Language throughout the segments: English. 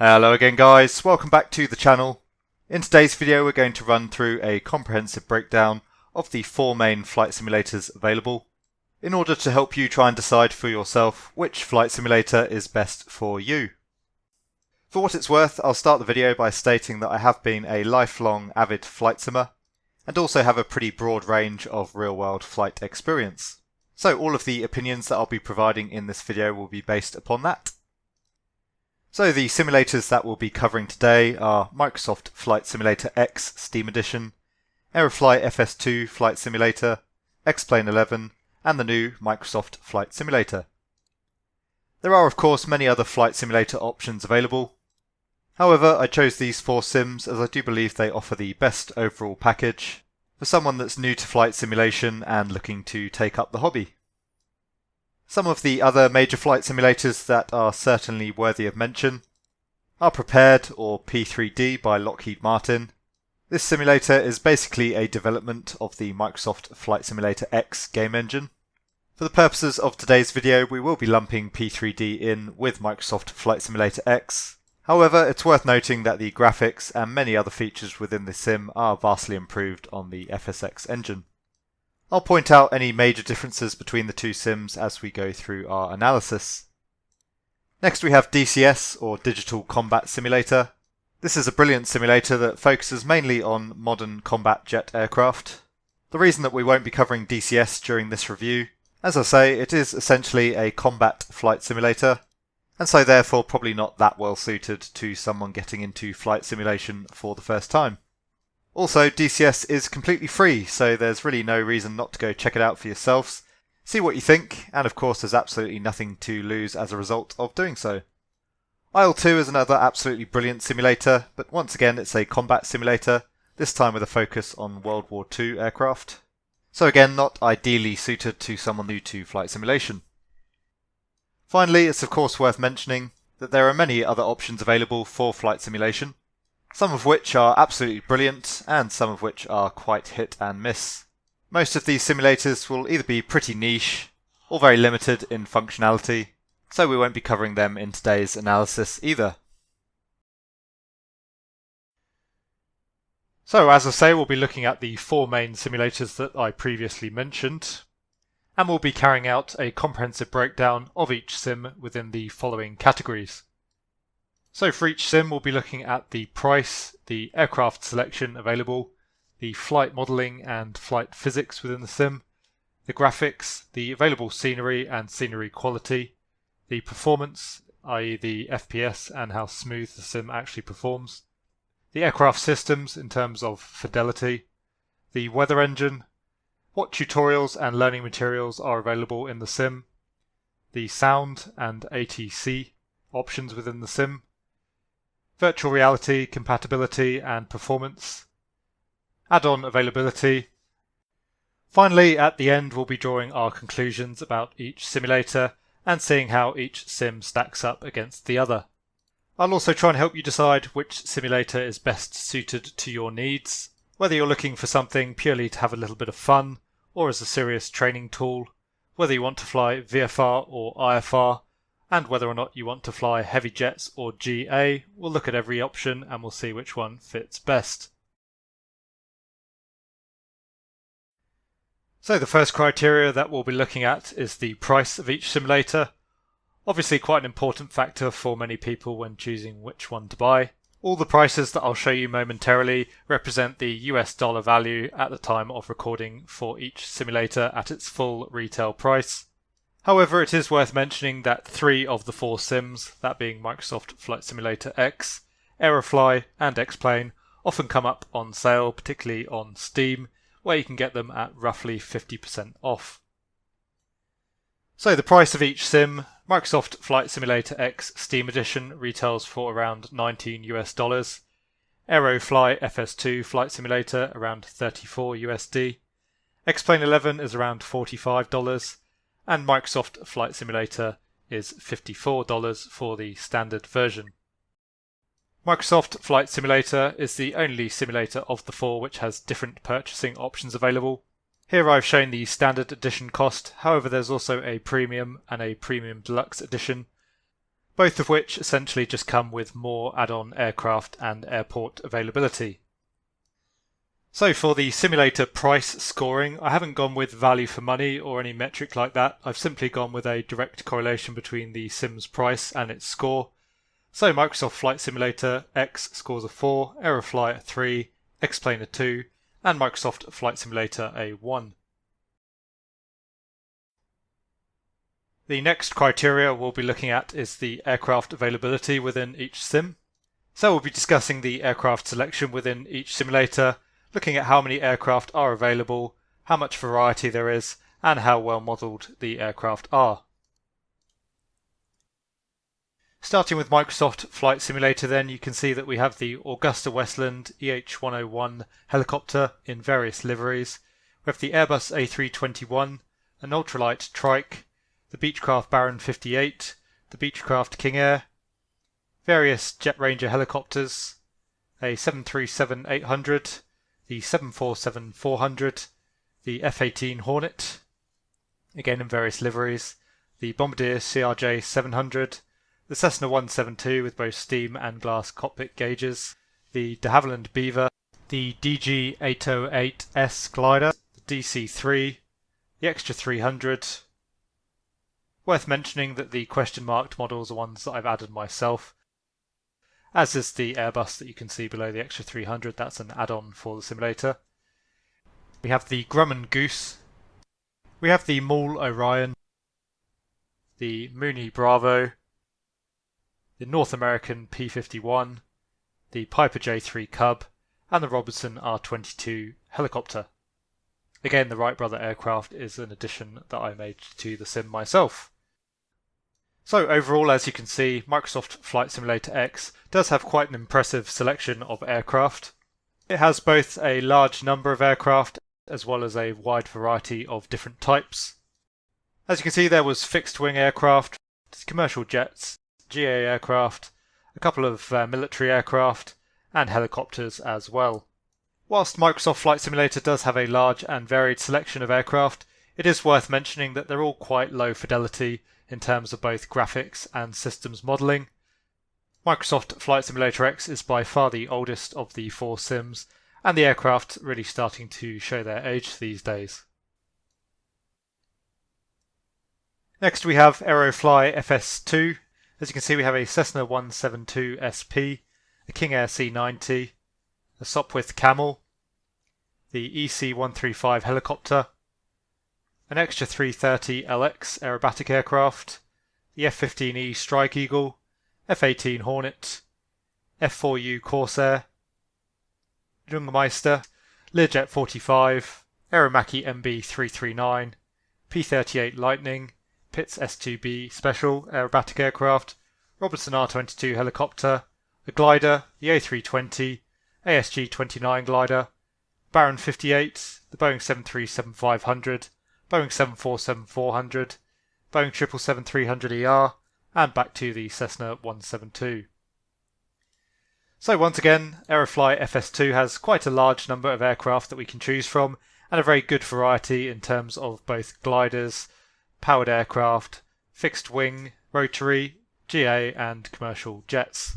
Hello again guys, welcome back to the channel. In today's video we're going to run through a comprehensive breakdown of the 4 main flight simulators available in order to help you try and decide for yourself which flight simulator is best for you. For what it's worth, I'll start the video by stating that I have been a lifelong avid flight simmer and also have a pretty broad range of real-world flight experience. So all of the opinions that I'll be providing in this video will be based upon that. So the simulators that we'll be covering today are Microsoft Flight Simulator X Steam Edition, Aerofly FS2 Flight Simulator, X-Plane 11, and the new Microsoft Flight Simulator. There are of course many other flight simulator options available. However, I chose these 4 sims as I do believe they offer the best overall package for someone that's new to flight simulation and looking to take up the hobby. Some of the other major flight simulators that are certainly worthy of mention are Prepared or P3D by Lockheed Martin. This simulator is basically a development of the Microsoft Flight Simulator X game engine. For the purposes of today's video we will be lumping P3D in with Microsoft Flight Simulator X. However, it's worth noting that the graphics and many other features within the sim are vastly improved on the FSX engine. I'll point out any major differences between the two sims as we go through our analysis. Next we have DCS or Digital Combat Simulator. This is a brilliant simulator that focuses mainly on modern combat jet aircraft. The reason that we won't be covering DCS during this review, as I say, it is essentially a combat flight simulator, and so therefore probably not that well suited to someone getting into flight simulation for the first time. Also, DCS is completely free, so there's really no reason not to go check it out for yourselves, see what you think, and of course there's absolutely nothing to lose as a result of doing so. IL-2 is another absolutely brilliant simulator, but once again it's a combat simulator, this time with a focus on World War II aircraft. So again, not ideally suited to someone new to flight simulation. Finally, it's of course worth mentioning that there are many other options available for flight simulation, some of which are absolutely brilliant and some of which are quite hit and miss. Most of these simulators will either be pretty niche or very limited in functionality, so we won't be covering them in today's analysis either. So as I say, we'll be looking at the 4 main simulators that I previously mentioned, and we'll be carrying out a comprehensive breakdown of each sim within the following categories. So for each sim we'll be looking at the price, the aircraft selection available, the flight modelling and flight physics within the sim, the graphics, the available scenery and scenery quality, the performance, i.e. the FPS and how smooth the sim actually performs, the aircraft systems in terms of fidelity, the weather engine, what tutorials and learning materials are available in the sim, the sound and ATC options within the sim, virtual reality, compatibility and performance, add-on availability. Finally, at the end we'll be drawing our conclusions about each simulator and seeing how each sim stacks up against the other. I'll also try and help you decide which simulator is best suited to your needs, whether you're looking for something purely to have a little bit of fun or as a serious training tool, whether you want to fly VFR or IFR, and whether or not you want to fly heavy jets or GA. We'll look at every option and we'll see which one fits best. So the first criteria that we'll be looking at is the price of each simulator. Obviously quite an important factor for many people when choosing which one to buy. All the prices that I'll show you momentarily represent the US dollar value at the time of recording for each simulator at its full retail price. However, it is worth mentioning that 3 of the 4 sims, that being Microsoft Flight Simulator X, Aerofly and X-Plane, often come up on sale, particularly on Steam, where you can get them at roughly 50% off. So the price of each sim, Microsoft Flight Simulator X Steam Edition retails for around $19 US, Aerofly FS2 Flight Simulator around $34 USD, X-Plane 11 is around $45, and Microsoft Flight Simulator is $54 for the standard version. Microsoft Flight Simulator is the only simulator of the 4 which has different purchasing options available. Here I've shown the standard edition cost, however there's also a premium and a premium deluxe edition. both of which essentially just come with more add-on aircraft and airport availability. So for the simulator price scoring, I haven't gone with value for money or any metric like that. I've simply gone with a direct correlation between the sim's price and its score. So Microsoft Flight Simulator X scores a 4, Aerofly a 3, X-Plane a 2, and Microsoft Flight Simulator a 1. The next criteria we'll be looking at is the aircraft availability within each sim. So we'll be discussing the aircraft selection within each simulator, looking at how many aircraft are available, how much variety there is, and how well modelled the aircraft are. Starting with Microsoft Flight Simulator then, you can see that we have the Augusta Westland EH101 helicopter in various liveries. We have the Airbus A321, an ultralight trike, the Beechcraft Baron 58, the Beechcraft King Air, various Jet Ranger helicopters, a 737-800, the 747-400, the F-18 Hornet, again in various liveries, the Bombardier CRJ-700, the Cessna 172 with both steam and glass cockpit gauges, the de Havilland Beaver, the DG808S glider, the DC-3, the Extra 300. Worth mentioning that the question marked models are ones that I've added myself, as is the Airbus that you can see below the Extra 300, that's an add-on for the simulator. We have the Grumman Goose, we have the Maule Orion, the Mooney Bravo, the North American P-51, the Piper J3 Cub, and the Robertson R-22 helicopter. Again, the Wright brother aircraft is an addition that I made to the sim myself. So overall, as you can see, Microsoft Flight Simulator X does have quite an impressive selection of aircraft. It has both a large number of aircraft as well as a wide variety of different types. As you can see, there was fixed-wing aircraft, commercial jets, GA aircraft, a couple of military aircraft, and helicopters as well. Whilst Microsoft Flight Simulator does have a large and varied selection of aircraft, it is worth mentioning that they're all quite low fidelity in terms of both graphics and systems modelling. Microsoft Flight Simulator X is by far the oldest of the 4 sims, and the aircraft really starting to show their age these days. Next we have Aerofly FS2. As you can see, we have a Cessna 172 SP, a King Air C90, a Sopwith Camel, the EC-135 helicopter, an Extra 330 LX aerobatic aircraft, the F-15E Strike Eagle, F-18 Hornet, F-4U Corsair, Jungmeister, Learjet 45, Aeromacchi MB339, P-38 Lightning, Pitts S2B Special aerobatic aircraft, Robertson R-22 helicopter, a glider, the A320, ASG-29 glider, Baron 58, the Boeing 737-500, Boeing 747-400, Boeing 777-300ER, and back to the Cessna 172. So once again, Aerofly FS2 has quite a large number of aircraft that we can choose from, and a very good variety in terms of both gliders, powered aircraft, fixed wing, rotary, GA and commercial jets.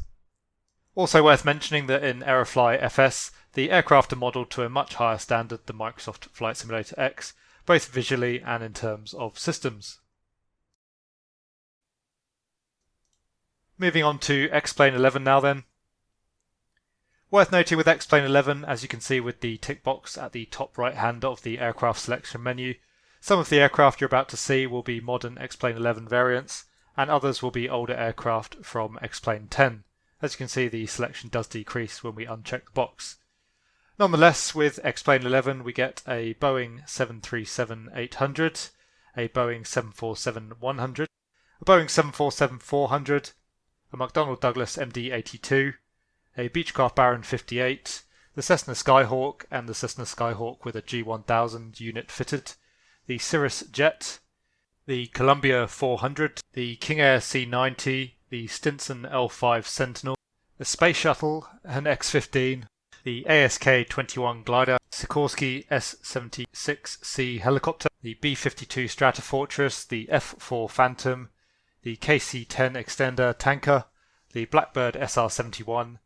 Also worth mentioning that in Aerofly FS, the aircraft are modelled to a much higher standard than Microsoft Flight Simulator X, both visually and in terms of systems. Moving on to X-Plane 11 now then. Worth noting with X-Plane 11, as you can see with the tick box at the top right hand of the aircraft selection menu, some of the aircraft you're about to see will be modern X-Plane 11 variants, and others will be older aircraft from X-Plane 10. As you can see, the selection does decrease when we uncheck the box. Nonetheless, with X-Plane 11 we get a Boeing 737-800, a Boeing 747-100, a Boeing 747-400, a McDonnell Douglas MD-82, a Beechcraft Baron 58, the Cessna Skyhawk and the Cessna Skyhawk with a G1000 unit fitted, the Cirrus Jet, the Columbia 400, the King Air C90, the Stinson L5 Sentinel, the Space Shuttle, an X-15, the ASK-21 glider, Sikorsky S-76C helicopter, the B-52 Stratofortress, the F-4 Phantom, the KC-10 extender tanker, the Blackbird SR-71,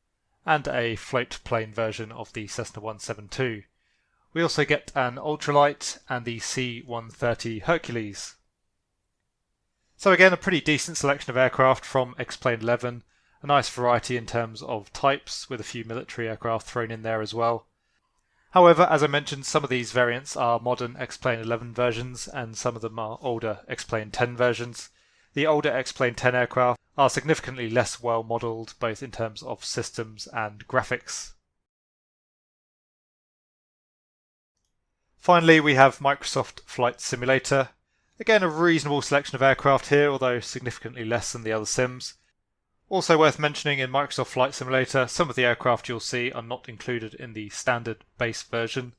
and a float plane version of the Cessna 172. We also get an ultralight and the C-130 Hercules. So again, a pretty decent selection of aircraft from X-Plane 11, a nice variety in terms of types with a few military aircraft thrown in there as well. However, as I mentioned, some of these variants are modern X-Plane 11 versions and some of them are older X-Plane 10 versions. The older X-Plane 10 aircraft are significantly less well modelled both in terms of systems and graphics. Finally, we have Microsoft Flight Simulator. Again, a reasonable selection of aircraft here, although significantly less than the other sims. Also worth mentioning in Microsoft Flight Simulator, some of the aircraft you'll see are not included in the standard base version.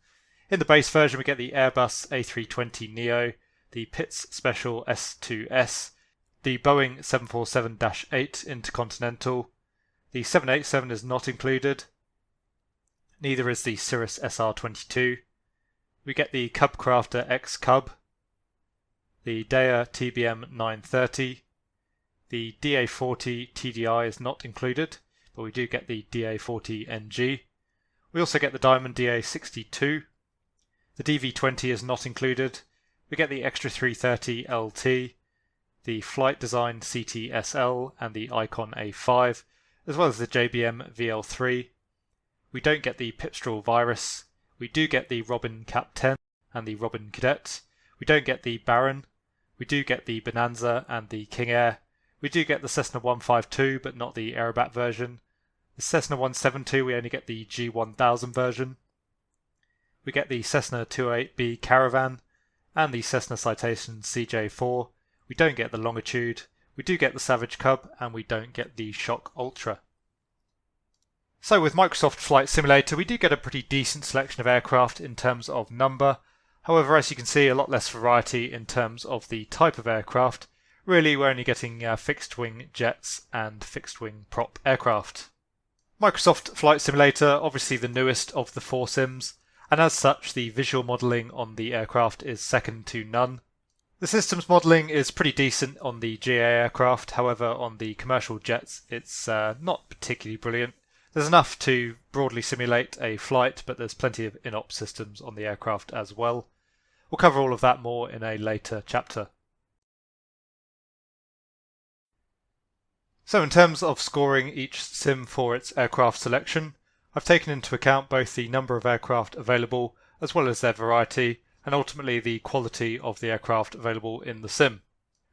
In the base version we get the Airbus A320neo, the Pitts Special S2S, the Boeing 747-8 Intercontinental. The 787 is not included. Neither is the Cirrus SR-22. We get the Cubcrafter X Cub, the Dea TBM 930, the DA40 TDI is not included, but we do get the DA40 NG. We also get the Diamond DA62. The DV20 is not included. We get the Extra 330 LT, the Flight Design CTSL and the Icon A5, as well as the JBM VL3. We don't get the Pipistrel Virus. We do get the Robin Cap 10 and the Robin Cadet. We don't get the Baron. We do get the Bonanza and the King Air. We do get the Cessna 152, but not the Aerobat version. The Cessna 172, we only get the G1000 version. We get the Cessna 208B Caravan and the Cessna Citation CJ4. We don't get the Longitude. We do get the Savage Cub, and we don't get the Shock Ultra. So with Microsoft Flight Simulator, we do get a pretty decent selection of aircraft in terms of number. However, as you can see, a lot less variety in terms of the type of aircraft. Really, we're only getting fixed-wing jets and fixed-wing prop aircraft. Microsoft Flight Simulator, obviously the newest of the four sims, and as such, the visual modelling on the aircraft is second to none. The systems modelling is pretty decent on the GA aircraft, however, on the commercial jets, it's not particularly brilliant. There's enough to broadly simulate a flight, but there's plenty of in-op systems on the aircraft as well. We'll cover all of that more in a later chapter. So in terms of scoring each sim for its aircraft selection, I've taken into account both the number of aircraft available as well as their variety, and ultimately the quality of the aircraft available in the sim.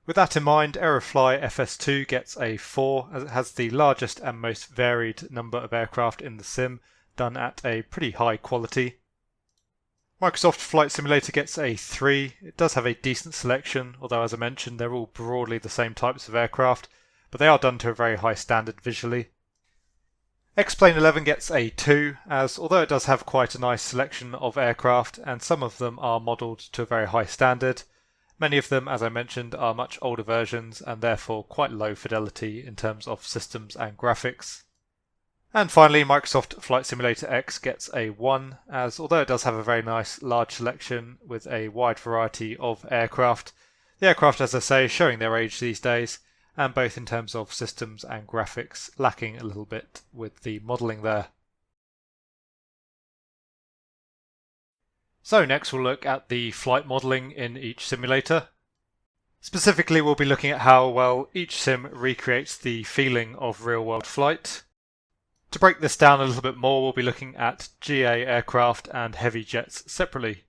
With that in mind, Aerofly FS2 gets a 4 as it has the largest and most varied number of aircraft in the sim, done at a pretty high quality. Microsoft Flight Simulator gets a 3. It does have a decent selection, although as I mentioned they're all broadly the same types of aircraft, but they are done to a very high standard visually. X-Plane 11 gets a 2, as although it does have quite a nice selection of aircraft and some of them are modelled to a very high standard, many of them, as I mentioned, are much older versions and therefore quite low fidelity in terms of systems and graphics. And finally, Microsoft Flight Simulator X gets a 1, as although it does have a very nice large selection with a wide variety of aircraft, the aircraft, as I say, showing their age these days, and both in terms of systems and graphics, lacking a little bit with the modelling there. So next we'll look at the flight modelling in each simulator. Specifically, we'll be looking at how well each sim recreates the feeling of real-world flight. To break this down a little bit more, we'll be looking at GA aircraft and heavy jets separately.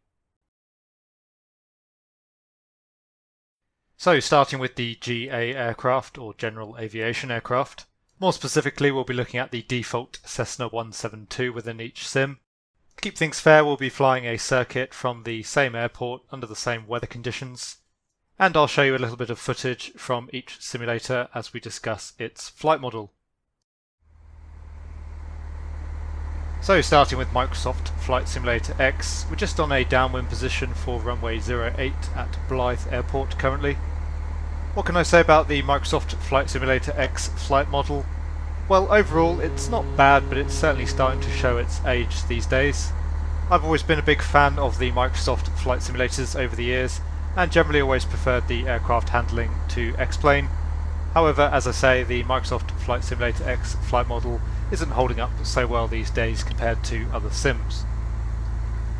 So starting with the GA aircraft, or General Aviation Aircraft. More specifically, we'll be looking at the default Cessna 172 within each sim. To keep things fair, we'll be flying a circuit from the same airport under the same weather conditions. And I'll show you a little bit of footage from each simulator as we discuss its flight model. So starting with Microsoft Flight Simulator X, we're just on a downwind position for runway 08 at Blythe Airport currently. What can I say about the Microsoft Flight Simulator X flight model? Well, overall it's not bad, but it's certainly starting to show its age these days. I've always been a big fan of the Microsoft flight simulators over the years, and generally always preferred the aircraft handling to X-Plane. However, as I say, the Microsoft Flight Simulator X flight model isn't holding up so well these days compared to other sims.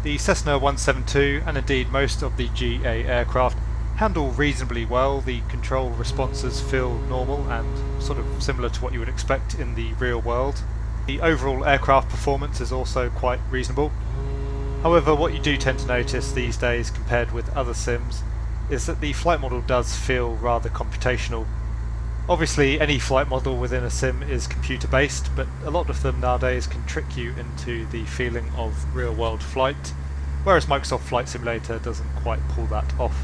The Cessna 172 and indeed most of the GA aircraft handle reasonably well. The control responses feel normal and sort of similar to what you would expect in the real world. The overall aircraft performance is also quite reasonable. However, what you do tend to notice these days compared with other sims is that the flight model does feel rather computational. Obviously any flight model within a sim is computer based, but a lot of them nowadays can trick you into the feeling of real world flight, whereas Microsoft Flight Simulator doesn't quite pull that off.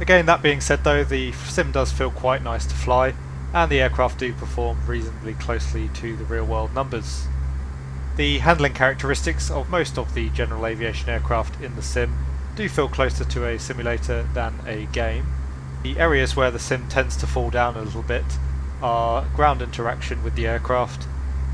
Again, that being said though, the sim does feel quite nice to fly, and the aircraft do perform reasonably closely to the real world numbers. The handling characteristics of most of the general aviation aircraft in the sim do feel closer to a simulator than a game. The areas where the sim tends to fall down a little bit are ground interaction with the aircraft,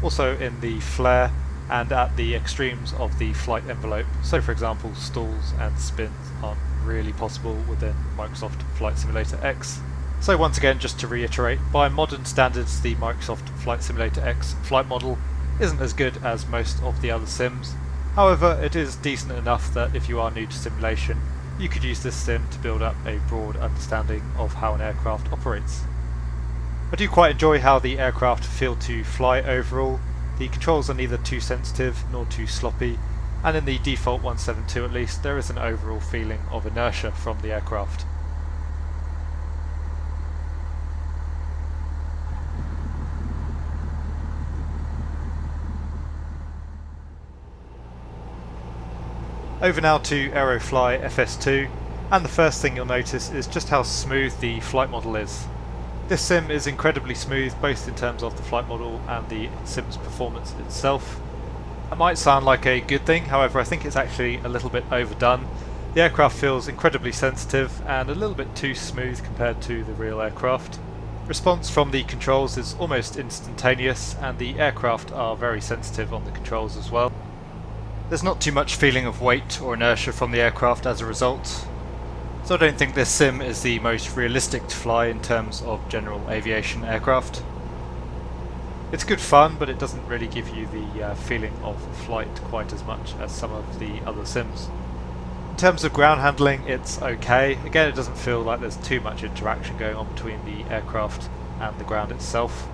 also in the flare and at the extremes of the flight envelope. So for example, stalls and spins aren't really possible within Microsoft Flight Simulator X. So once again, just to reiterate, by modern standards the Microsoft Flight Simulator X flight model isn't as good as most of the other sims. However, it is decent enough that if you are new to simulation, you could use this sim to build up a broad understanding of how an aircraft operates. I do quite enjoy how the aircraft feel to fly overall. The controls are neither too sensitive nor too sloppy, and in the default 172 at least, there is an overall feeling of inertia from the aircraft. Over now to Aerofly FS2, and the first thing you'll notice is just how smooth the flight model is. This sim is incredibly smooth both in terms of the flight model and the sim's performance itself. That might sound like a good thing, however I think it's actually a little bit overdone. The aircraft feels incredibly sensitive and a little bit too smooth compared to the real aircraft. Response from the controls is almost instantaneous, and the aircraft are very sensitive on the controls as well. There's not too much feeling of weight or inertia from the aircraft as a result, so I don't think this sim is the most realistic to fly in terms of general aviation aircraft. It's good fun, but it doesn't really give you the feeling of flight quite as much as some of the other sims. In terms of ground handling, it's okay. Again, it doesn't feel like there's too much interaction going on between the aircraft and the ground itself.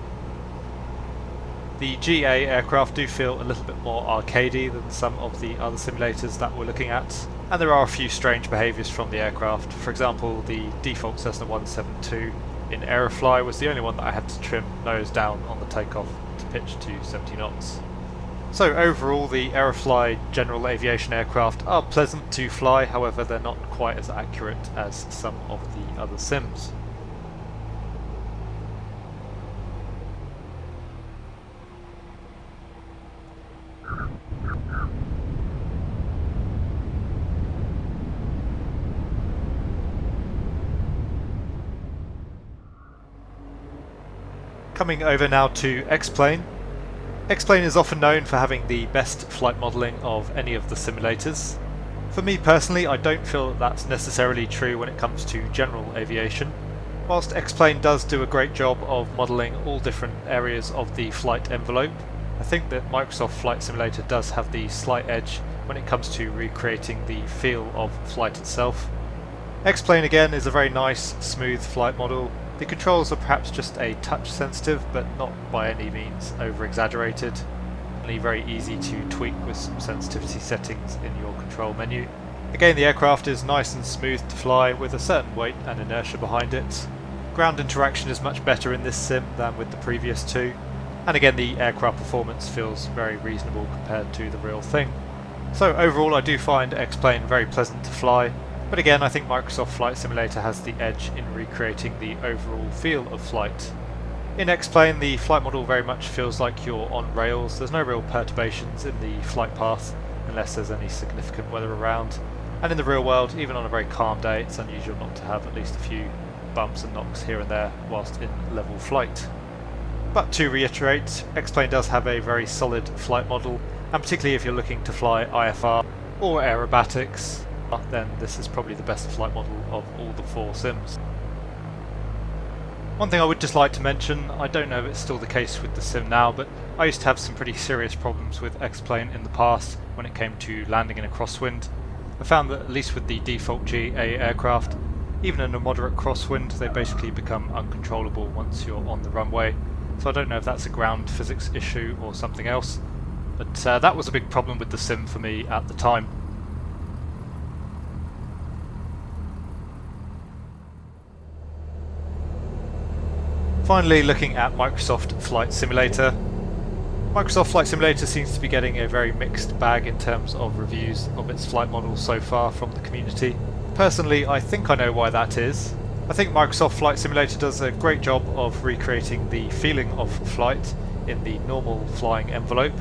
The GA aircraft do feel a little bit more arcadey than some of the other simulators that we're looking at, and there are a few strange behaviours from the aircraft. For example, the default Cessna 172 in Aerofly was the only one that I had to trim nose down on the takeoff to pitch to 70 knots. So overall, the Aerofly general aviation aircraft are pleasant to fly, however they're not quite as accurate as some of the other sims. Coming over now to X-Plane. X-Plane is often known for having the best flight modelling of any of the simulators. For me personally, I don't feel that that's necessarily true when it comes to general aviation. Whilst X-Plane does do a great job of modelling all different areas of the flight envelope, I think that Microsoft Flight Simulator does have the slight edge when it comes to recreating the feel of flight itself. X-Plane again is a very nice, smooth flight model. The controls are perhaps just a touch sensitive, but not by any means over-exaggerated. Only very easy to tweak with some sensitivity settings in your control menu. Again, the aircraft is nice and smooth to fly with a certain weight and inertia behind it. Ground interaction is much better in this sim than with the previous two, and again the aircraft performance feels very reasonable compared to the real thing. So overall I do find X-Plane very pleasant to fly. But again, I think Microsoft Flight Simulator has the edge in recreating the overall feel of flight. In X-Plane, the flight model very much feels like you're on rails. There's no real perturbations in the flight path unless there's any significant weather around. And in the real world, even on a very calm day, it's unusual not to have at least a few bumps and knocks here and there whilst in level flight. But to reiterate, X-Plane does have a very solid flight model, and particularly if you're looking to fly IFR or aerobatics, then this is probably the best flight model of all the four sims. One thing I would just like to mention, I don't know if it's still the case with the sim now, but I used to have some pretty serious problems with X-Plane in the past when it came to landing in a crosswind. I found that at least with the default GA aircraft, even in a moderate crosswind, they basically become uncontrollable once you're on the runway. So I don't know if that's a ground physics issue or something else, but that was a big problem with the sim for me at the time. Finally, looking at Microsoft Flight Simulator. Microsoft Flight Simulator seems to be getting a very mixed bag in terms of reviews of its flight model so far from the community. Personally, I think I know why that is. I think Microsoft Flight Simulator does a great job of recreating the feeling of flight in the normal flying envelope.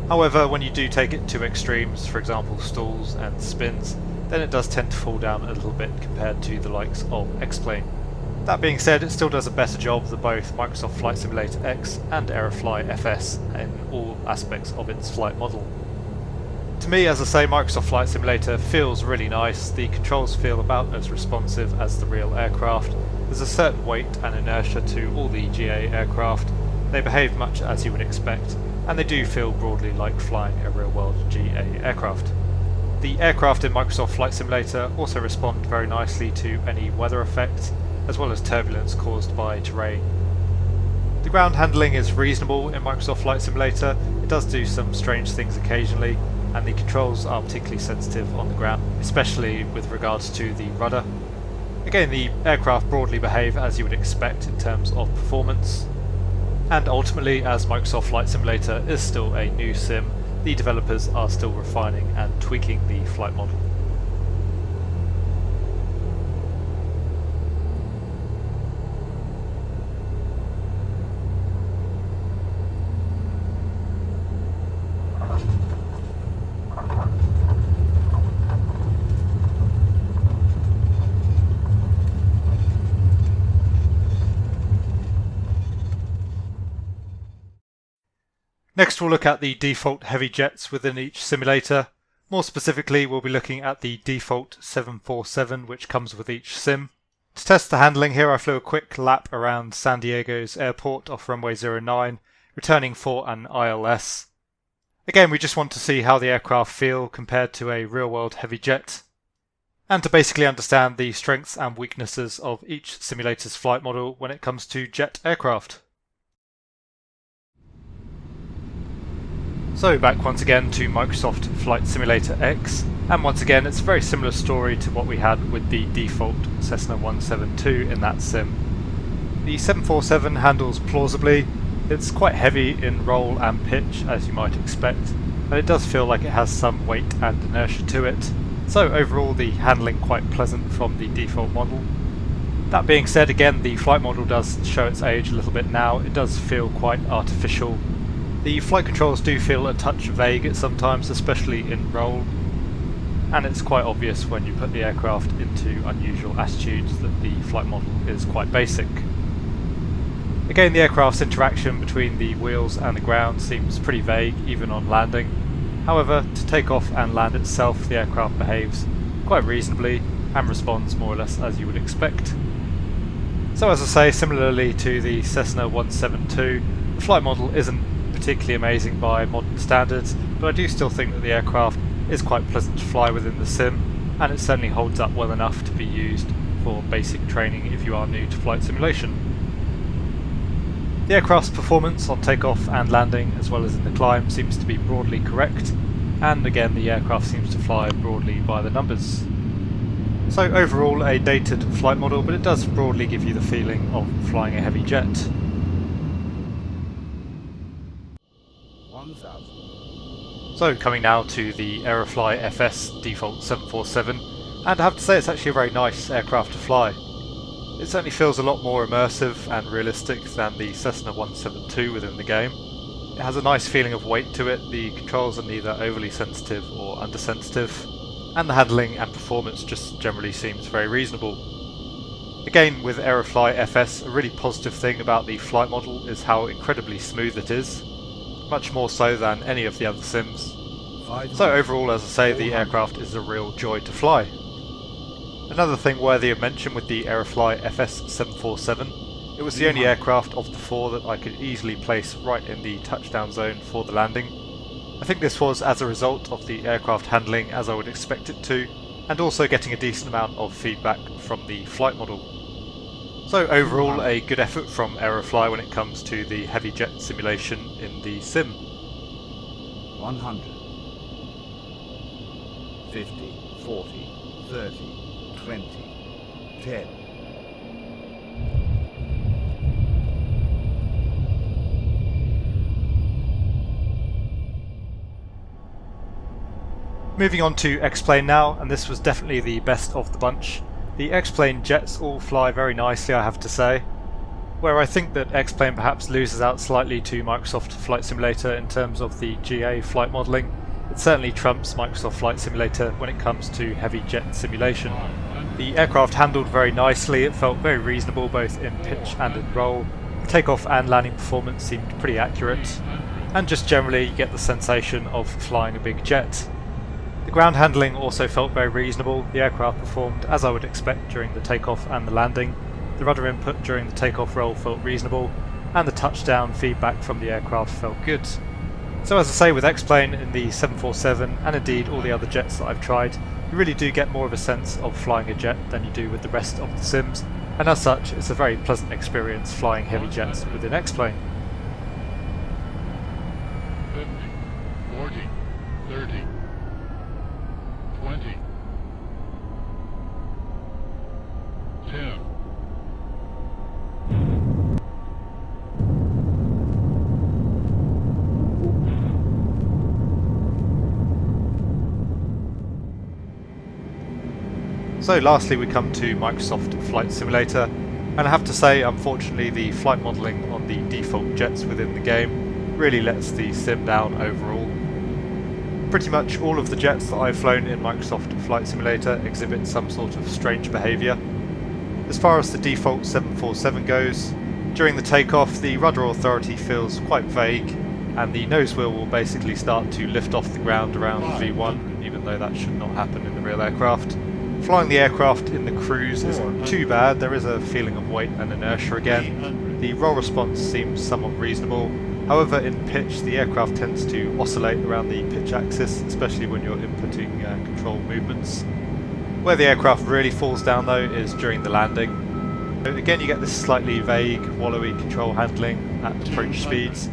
However, when you do take it to extremes, for example stalls and spins, then it does tend to fall down a little bit compared to the likes of X-Plane. That being said, it still does a better job than both Microsoft Flight Simulator X and Aerofly FS in all aspects of its flight model. To me, as I say, Microsoft Flight Simulator feels really nice. The controls feel about as responsive as the real aircraft. There's a certain weight and inertia to all the GA aircraft. They behave much as you would expect, and they do feel broadly like flying a real-world GA aircraft. The aircraft in Microsoft Flight Simulator also respond very nicely to any weather effects, as well as turbulence caused by terrain. The ground handling is reasonable in Microsoft Flight Simulator. It does do some strange things occasionally, and the controls are particularly sensitive on the ground, especially with regards to the rudder. Again, the aircraft broadly behave as you would expect in terms of performance, and ultimately, as Microsoft Flight Simulator is still a new sim, the developers are still refining and tweaking the flight model. Next we'll look at the default heavy jets within each simulator. More specifically, we'll be looking at the default 747 which comes with each sim. To test the handling here, I flew a quick lap around San Diego's airport off runway 09, returning for an ILS. Again, we just want to see how the aircraft feel compared to a real-world heavy jet, and to basically understand the strengths and weaknesses of each simulator's flight model when it comes to jet aircraft. So back once again to Microsoft Flight Simulator X, and once again it's a very similar story to what we had with the default Cessna 172 in that sim. The 747 handles plausibly. It's quite heavy in roll and pitch as you might expect, and it does feel like it has some weight and inertia to it. So overall the handling quite pleasant from the default model. That being said, again the flight model does show its age a little bit now. It does feel quite artificial. The flight controls do feel a touch vague at sometimes, especially in roll, and it's quite obvious when you put the aircraft into unusual attitudes that the flight model is quite basic. Again, the aircraft's interaction between the wheels and the ground seems pretty vague even on landing. However, to take off and land itself, the aircraft behaves quite reasonably and responds more or less as you would expect. So as I say, similarly to the Cessna 172, the flight model isn't particularly amazing by modern standards, but I do still think that the aircraft is quite pleasant to fly within the sim, and it certainly holds up well enough to be used for basic training if you are new to flight simulation. The aircraft's performance on takeoff and landing, as well as in the climb, seems to be broadly correct, and again the aircraft seems to fly broadly by the numbers. So overall a dated flight model, but it does broadly give you the feeling of flying a heavy jet. So coming now to the Aerofly FS default 747, and I have to say it's actually a very nice aircraft to fly. It certainly feels a lot more immersive and realistic than the Cessna 172 within the game. It has a nice feeling of weight to it, the controls are neither overly sensitive or undersensitive, and the handling and performance just generally seems very reasonable. Again, with Aerofly FS, a really positive thing about the flight model is how incredibly smooth it is, much more so than any of the other sims. So overall, as I say, the aircraft is a real joy to fly. Another thing worthy of mention with the Aerofly FS 747 It was the only aircraft of the four that I could easily place right in the touchdown zone for the landing. I think this was as a result of the aircraft handling as I would expect it to, and also getting a decent amount of feedback from the flight model. So overall, a good effort from Aerofly when it comes to the heavy jet simulation in the sim. 100, 50, 40, 30, 20, 10. Moving on to X-Plane now, and this was definitely the best of the bunch. The X-Plane jets all fly very nicely, I have to say. Where I think that X-Plane perhaps loses out slightly to Microsoft Flight Simulator in terms of the GA flight modelling, it certainly trumps Microsoft Flight Simulator when it comes to heavy jet simulation. The aircraft handled very nicely, it felt very reasonable both in pitch and in roll. The takeoff and landing performance seemed pretty accurate, and just generally you get the sensation of flying a big jet. The ground handling also felt very reasonable. The aircraft performed as I would expect during the takeoff and the landing. The rudder input during the takeoff roll felt reasonable, and the touchdown feedback from the aircraft felt good. So as I say, with X-Plane in the 747 and indeed all the other jets that I've tried, you really do get more of a sense of flying a jet than you do with the rest of the sims, and as such it's a very pleasant experience flying heavy jets within X-Plane. 50, 40, 30, 20, 10. So lastly we come to Microsoft Flight Simulator, and I have to say unfortunately the flight modelling on the default jets within the game really lets the sim down overall. Pretty much all of the jets that I've flown in Microsoft Flight Simulator exhibit some sort of strange behaviour. As far as the default 747 goes, during the takeoff the rudder authority feels quite vague, and the nose wheel will basically start to lift off the ground around V1, even though that should not happen in the real aircraft. Flying the aircraft in the cruise isn't too bad, there is a feeling of weight and inertia again. The roll response seems somewhat reasonable. However, in pitch, the aircraft tends to oscillate around the pitch axis, especially when you're inputting control movements. Where the aircraft really falls down though is during the landing. Again, you get this slightly vague, wallowy control handling at approach speeds,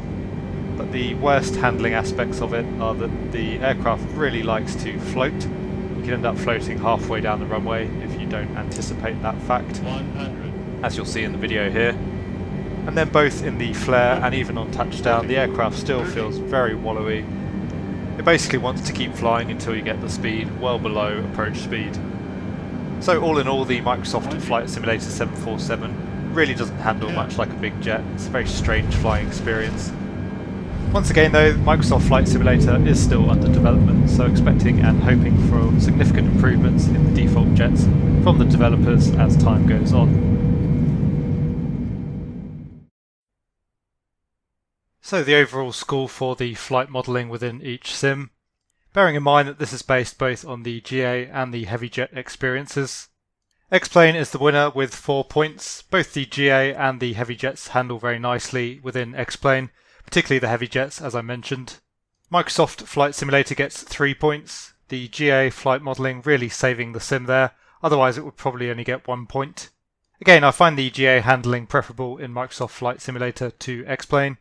but the worst handling aspects of it are that the aircraft really likes to float. You can end up floating halfway down the runway if you don't anticipate that fact, 100. as you'll see in the video here. And then both in the flare and even on touchdown, the aircraft still feels very wallowy. It basically wants to keep flying until you get the speed well below approach speed. So all in all, the Microsoft Flight Simulator 747 really doesn't handle much like a big jet. It's a very strange flying experience. Once again though, Microsoft Flight Simulator is still under development, so expecting and hoping for significant improvements in the default jets from the developers as time goes on. So the overall score for the flight modelling within each sim, bearing in mind that this is based both on the GA and the heavy jet experiences. X-Plane is the winner with 4 points. Both the GA and the heavy jets handle very nicely within X-Plane, particularly the heavy jets as I mentioned. Microsoft Flight Simulator gets 3 points, the GA flight modelling really saving the sim there, otherwise it would probably only get 1 point. Again, I find the GA handling preferable in Microsoft Flight Simulator to X-Plane.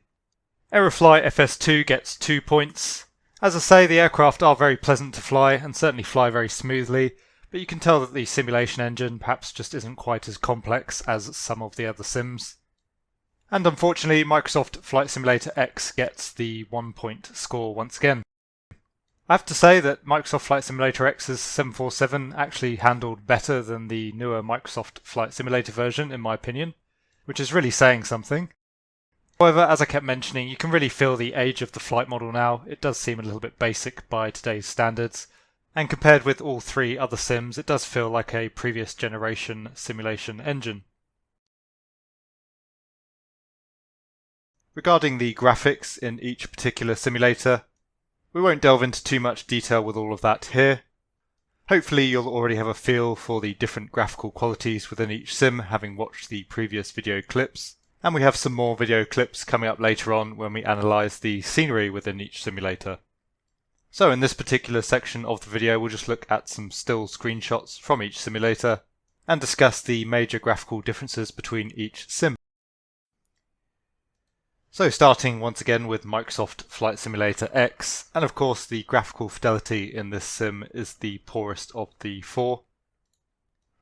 Aerofly FS2 gets 2 points. As I say, the aircraft are very pleasant to fly and certainly fly very smoothly, but you can tell that the simulation engine perhaps just isn't quite as complex as some of the other sims. And unfortunately, Microsoft Flight Simulator X gets the 1 point score once again. I have to say that Microsoft Flight Simulator X's 747 actually handled better than the newer Microsoft Flight Simulator version in my opinion, which is really saying something. However, as I kept mentioning, you can really feel the age of the flight model now. It does seem a little bit basic by today's standards, and compared with all 3 other sims, it does feel like a previous generation simulation engine. Regarding the graphics in each particular simulator, we won't delve into too much detail with all of that here. Hopefully you'll already have a feel for the different graphical qualities within each sim, having watched the previous video clips. And we have some more video clips coming up later on when we analyse the scenery within each simulator. So in this particular section of the video, we'll just look at some still screenshots from each simulator and discuss the major graphical differences between each sim. So starting once again with Microsoft Flight Simulator X, and of course the graphical fidelity in this sim is the poorest of the four.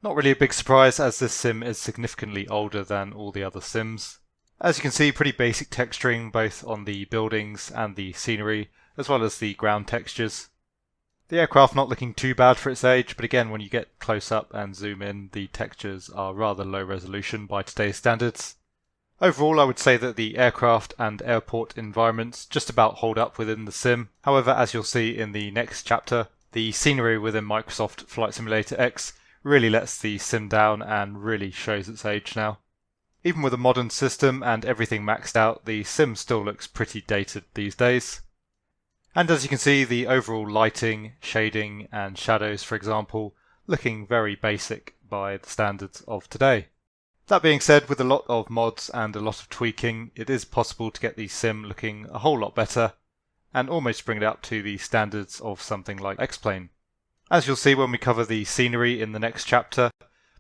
Not really a big surprise, as this sim is significantly older than all the other sims. As you can see, pretty basic texturing both on the buildings and the scenery, as well as the ground textures. The aircraft not looking too bad for its age, but again when you get close up and zoom in, the textures are rather low resolution by today's standards. Overall, I would say that the aircraft and airport environments just about hold up within the sim. However, as you'll see in the next chapter, the scenery within Microsoft Flight Simulator X really lets the sim down and really shows its age now. Even with a modern system and everything maxed out, the sim still looks pretty dated these days. And as you can see, the overall lighting, shading and shadows, for example, looking very basic by the standards of today. That being said, with a lot of mods and a lot of tweaking, it is possible to get the sim looking a whole lot better and almost bring it up to the standards of something like X-Plane. As you'll see when we cover the scenery in the next chapter,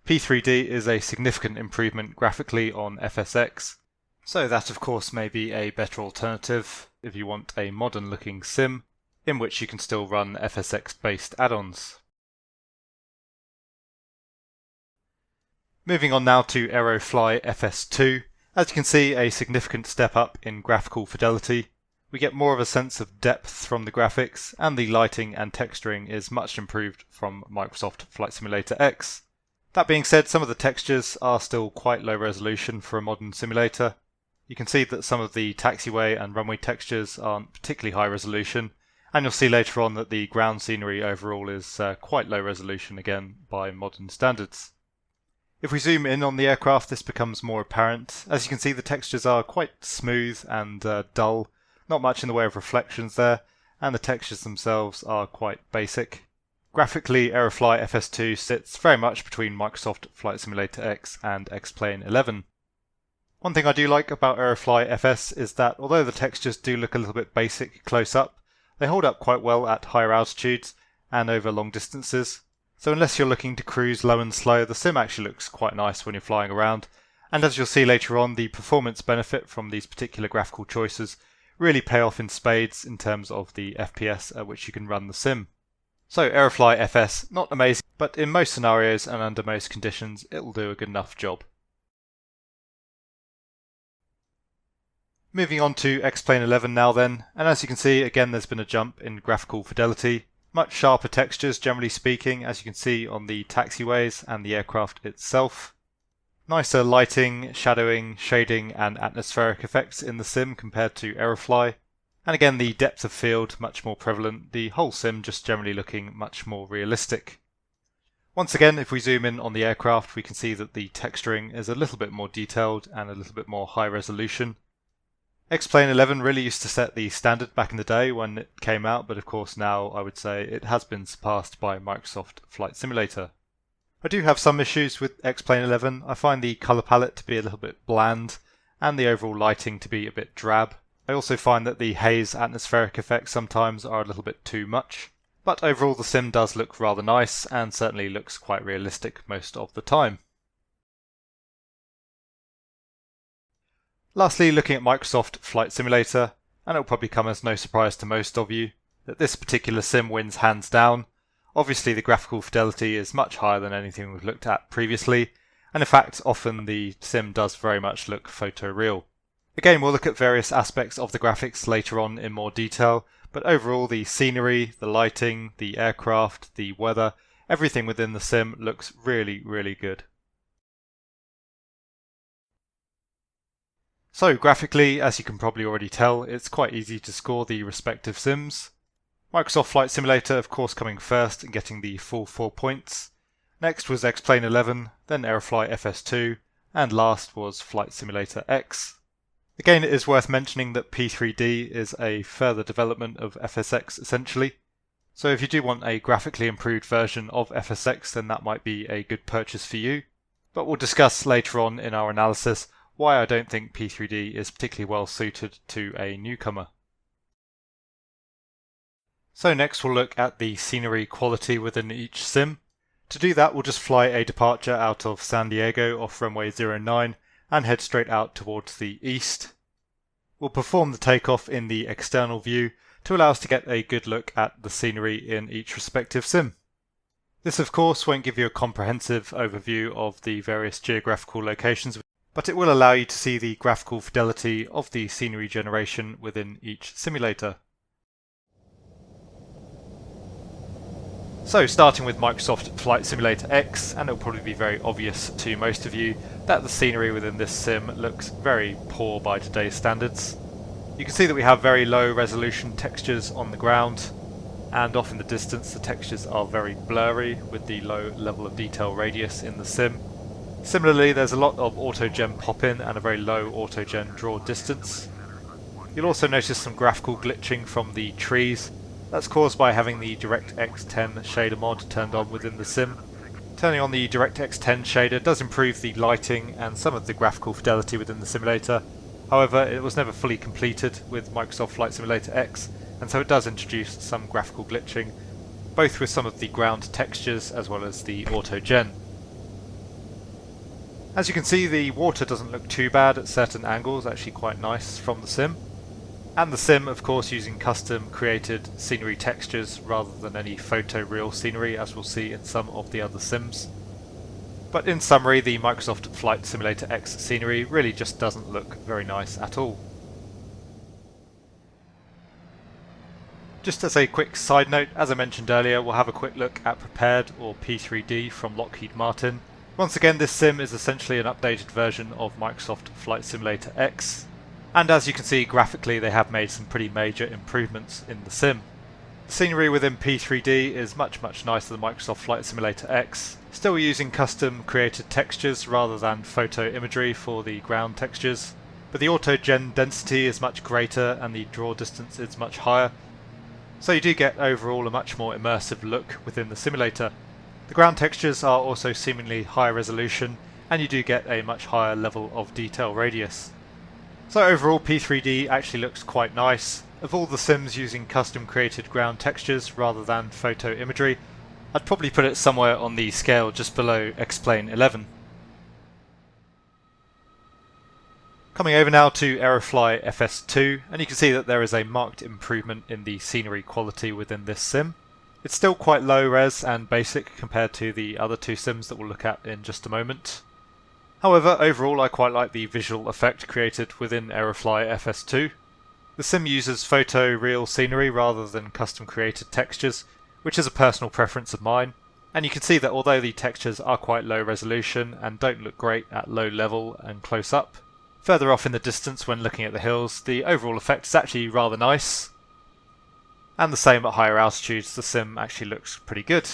P3D is a significant improvement graphically on FSX, so that of course may be a better alternative if you want a modern looking sim in which you can still run FSX based add-ons. Moving on now to Aerofly FS2, as you can see, a significant step up in graphical fidelity. We get more of a sense of depth from the graphics, and the lighting and texturing is much improved from Microsoft Flight Simulator X. That being said, some of the textures are still quite low resolution for a modern simulator. You can see that some of the taxiway and runway textures aren't particularly high resolution, and you'll see later on that the ground scenery overall is quite low resolution again by modern standards. If we zoom in on the aircraft, this becomes more apparent. As you can see, the textures are quite smooth and dull, not much in the way of reflections there, and the textures themselves are quite basic. Graphically, Aerofly FS2 sits very much between Microsoft Flight Simulator X and X-Plane 11. One thing I do like about Aerofly FS is that although the textures do look a little bit basic close up, they hold up quite well at higher altitudes and over long distances. So unless you're looking to cruise low and slow, the sim actually looks quite nice when you're flying around. And as you'll see later on, the performance benefit from these particular graphical choices really pay off in spades in terms of the FPS at which you can run the sim. So Aerofly FS, not amazing, but in most scenarios and under most conditions, it'll do a good enough job. Moving on to X-Plane 11 now then, and as you can see, again there's been a jump in graphical fidelity. Much sharper textures generally speaking, as you can see on the taxiways and the aircraft itself. Nicer lighting, shadowing, shading and atmospheric effects in the sim compared to Aerofly. And again the depth of field much more prevalent, the whole sim just generally looking much more realistic. Once again, if we zoom in on the aircraft, we can see that the texturing is a little bit more detailed and a little bit more high resolution. X-Plane 11 really used to set the standard back in the day when it came out, but of course now I would say it has been surpassed by Microsoft Flight Simulator. I do have some issues with X-Plane 11. I find the colour palette to be a little bit bland and the overall lighting to be a bit drab. I also find that the haze atmospheric effects sometimes are a little bit too much. But overall the sim does look rather nice and certainly looks quite realistic most of the time. Lastly, looking at Microsoft Flight Simulator, and it'll probably come as no surprise to most of you that this particular sim wins hands down. Obviously the graphical fidelity is much higher than anything we've looked at previously, and in fact often the sim does very much look photoreal. Again, we'll look at various aspects of the graphics later on in more detail, but overall the scenery, the lighting, the aircraft, the weather, everything within the sim looks really, really good. So graphically, as you can probably already tell, it's quite easy to score the respective sims. Microsoft Flight Simulator of course coming first and getting the full 4 points. Next was X-Plane 11, then Aerofly FS2, and last was Flight Simulator X. Again, it is worth mentioning that P3D is a further development of FSX essentially. So if you do want a graphically improved version of FSX, then that might be a good purchase for you. But we'll discuss later on in our analysis why I don't think P3D is particularly well suited to a newcomer. So next we'll look at the scenery quality within each sim. To do that, we'll just fly a departure out of San Diego off runway 09 and head straight out towards the east. We'll perform the takeoff in the external view to allow us to get a good look at the scenery in each respective sim. This of course won't give you a comprehensive overview of the various geographical locations, but it will allow you to see the graphical fidelity of the scenery generation within each simulator. So starting with Microsoft Flight Simulator X, and it'll probably be very obvious to most of you that the scenery within this sim looks very poor by today's standards. You can see that we have very low resolution textures on the ground, and off in the distance the textures are very blurry with the low level of detail radius in the sim. Similarly, there's a lot of auto-gen pop-in and a very low auto-gen draw distance. You'll also notice some graphical glitching from the trees. That's caused by having the DirectX 10 shader mod turned on within the sim. Turning on the DirectX 10 shader does improve the lighting and some of the graphical fidelity within the simulator. However, it was never fully completed with Microsoft Flight Simulator X, and so it does introduce some graphical glitching, both with some of the ground textures as well as the auto-gen. As you can see, the water doesn't look too bad at certain angles, actually quite nice from the sim. And the sim, of course, using custom created scenery textures rather than any photoreal scenery, as we'll see in some of the other sims. But in summary, the Microsoft Flight Simulator X scenery really just doesn't look very nice at all. Just as a quick side note, as I mentioned earlier, we'll have a quick look at Prepared, or P3D, from Lockheed Martin. Once again, this sim is essentially an updated version of Microsoft Flight Simulator X. And as you can see, graphically they have made some pretty major improvements in the sim. The scenery within P3D is much nicer than Microsoft Flight Simulator X, still using custom created textures rather than photo imagery for the ground textures, but the auto-gen density is much greater and the draw distance is much higher, so you do get overall a much more immersive look within the simulator. The ground textures are also seemingly higher resolution, and you do get a much higher level of detail radius. So overall, P3D actually looks quite nice. Of all the sims using custom created ground textures rather than photo imagery, I'd probably put it somewhere on the scale just below X-Plane 11. Coming over now to Aerofly FS2, and you can see that there is a marked improvement in the scenery quality within this sim. It's still quite low res and basic compared to the other two sims that we'll look at in just a moment. However, overall I quite like the visual effect created within Aerofly FS2. The sim uses photo-real scenery rather than custom created textures, which is a personal preference of mine, and you can see that although the textures are quite low resolution and don't look great at low level and close up, further off in the distance when looking at the hills, the overall effect is actually rather nice. And the same at higher altitudes, the sim actually looks pretty good.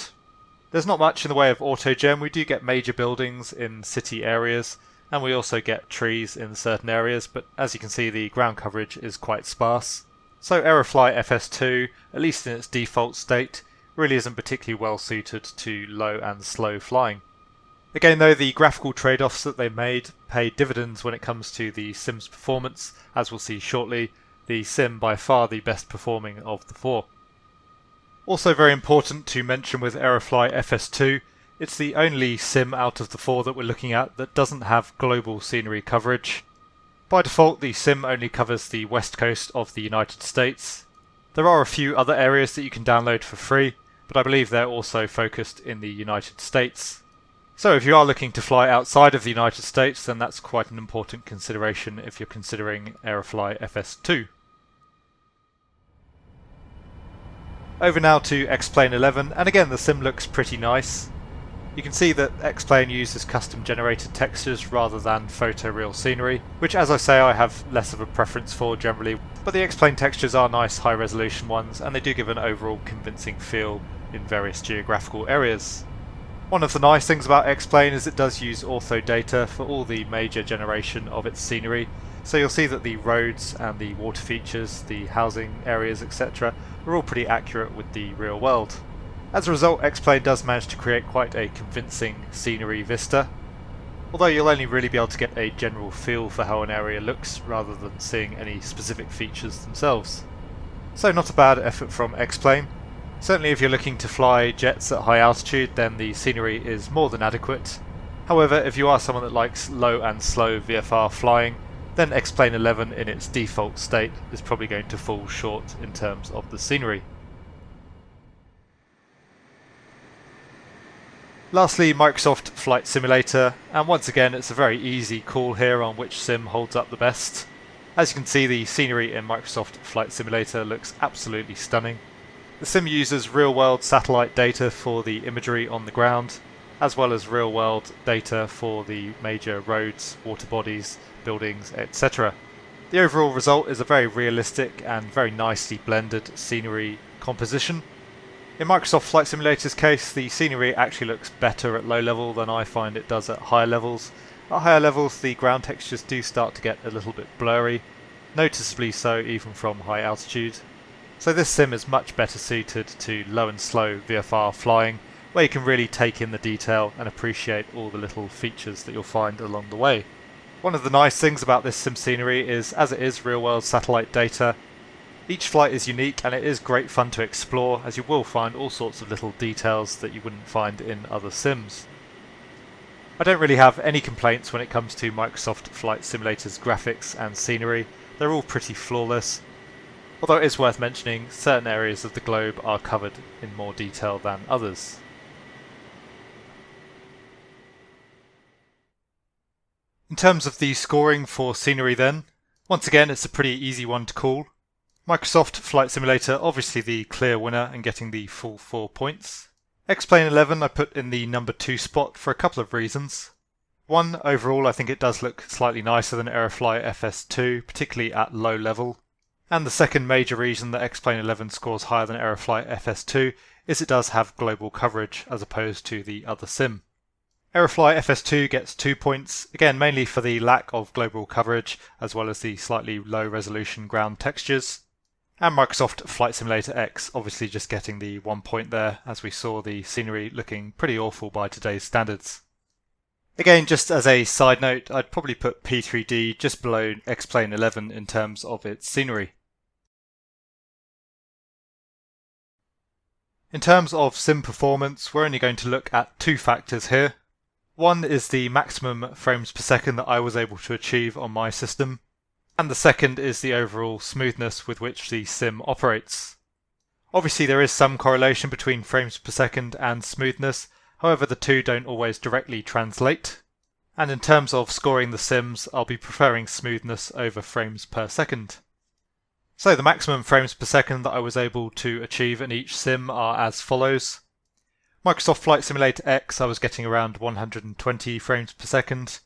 There's not much in the way of auto-gen. We do get major buildings in city areas, and we also get trees in certain areas, but as you can see the ground coverage is quite sparse. So Aerofly FS2, at least in its default state, really isn't particularly well suited to low and slow flying. Again though, the graphical trade-offs that they made pay dividends when it comes to the sim's performance. As we'll see shortly, the sim by far the best performing of the four. Also very important to mention with Aerofly FS2, it's the only sim out of the four that we're looking at that doesn't have global scenery coverage. By default, the sim only covers the west coast of the United States. There are a few other areas that you can download for free, but I believe they're also focused in the United States. So if you are looking to fly outside of the United States, then that's quite an important consideration if you're considering Aerofly FS2. Over now to X-Plane 11, and again the sim looks pretty nice. You can see that X-Plane uses custom generated textures rather than photoreal scenery, which as I say I have less of a preference for generally, but the X-Plane textures are nice high resolution ones and they do give an overall convincing feel in various geographical areas. One of the nice things about X-Plane is it does use ortho data for all the major generation of its scenery, so you'll see that the roads and the water features, the housing areas etc. are all pretty accurate with the real world. As a result, X-Plane does manage to create quite a convincing scenery vista, although you'll only really be able to get a general feel for how an area looks rather than seeing any specific features themselves. So not a bad effort from X-Plane. Certainly if you're looking to fly jets at high altitude, then the scenery is more than adequate. However, if you are someone that likes low and slow VFR flying, then X-Plane 11 in its default state is probably going to fall short in terms of the scenery. Lastly, Microsoft Flight Simulator, and once again it's a very easy call here on which sim holds up the best. As you can see, the scenery in Microsoft Flight Simulator looks absolutely stunning. The sim uses real-world satellite data for the imagery on the ground, as well as real-world data for the major roads, water bodies, buildings, etc. The overall result is a very realistic and very nicely blended scenery composition. In Microsoft Flight Simulator's case, the scenery actually looks better at low level than I find it does at higher levels. At higher levels, the ground textures do start to get a little bit blurry, noticeably so even from high altitude. So this sim is much better suited to low and slow VFR flying, where you can really take in the detail and appreciate all the little features that you'll find along the way. One of the nice things about this sim scenery is, as it is real-world satellite data, each flight is unique and it is great fun to explore, as you will find all sorts of little details that you wouldn't find in other sims. I don't really have any complaints when it comes to Microsoft Flight Simulator's graphics and scenery. They're all pretty flawless, although it is worth mentioning certain areas of the globe are covered in more detail than others. In terms of the scoring for scenery then, once again it's a pretty easy one to call. Microsoft Flight Simulator obviously the clear winner and getting the full 4 points. X-Plane 11 I put in the number 2 spot for a couple of reasons. One, overall I think it does look slightly nicer than Aerofly FS2, particularly at low level. And the second major reason that X-Plane 11 scores higher than Aerofly FS2 is it does have global coverage as opposed to the other sim. Aerofly FS2 gets 2 points, again mainly for the lack of global coverage as well as the slightly low resolution ground textures. And Microsoft Flight Simulator X obviously just getting the 1 point there, as we saw the scenery looking pretty awful by today's standards. Again, just as a side note, I'd probably put P3D just below X-Plane 11 in terms of its scenery. In terms of sim performance, we're only going to look at 2 factors here. One is the maximum frames per second that I was able to achieve on my system, and the second is the overall smoothness with which the sim operates. Obviously there is some correlation between frames per second and smoothness, however the two don't always directly translate. And in terms of scoring the sims, I'll be preferring smoothness over frames per second. So the maximum frames per second that I was able to achieve in each sim are as follows. Microsoft Flight Simulator X I was getting around 120 frames per second.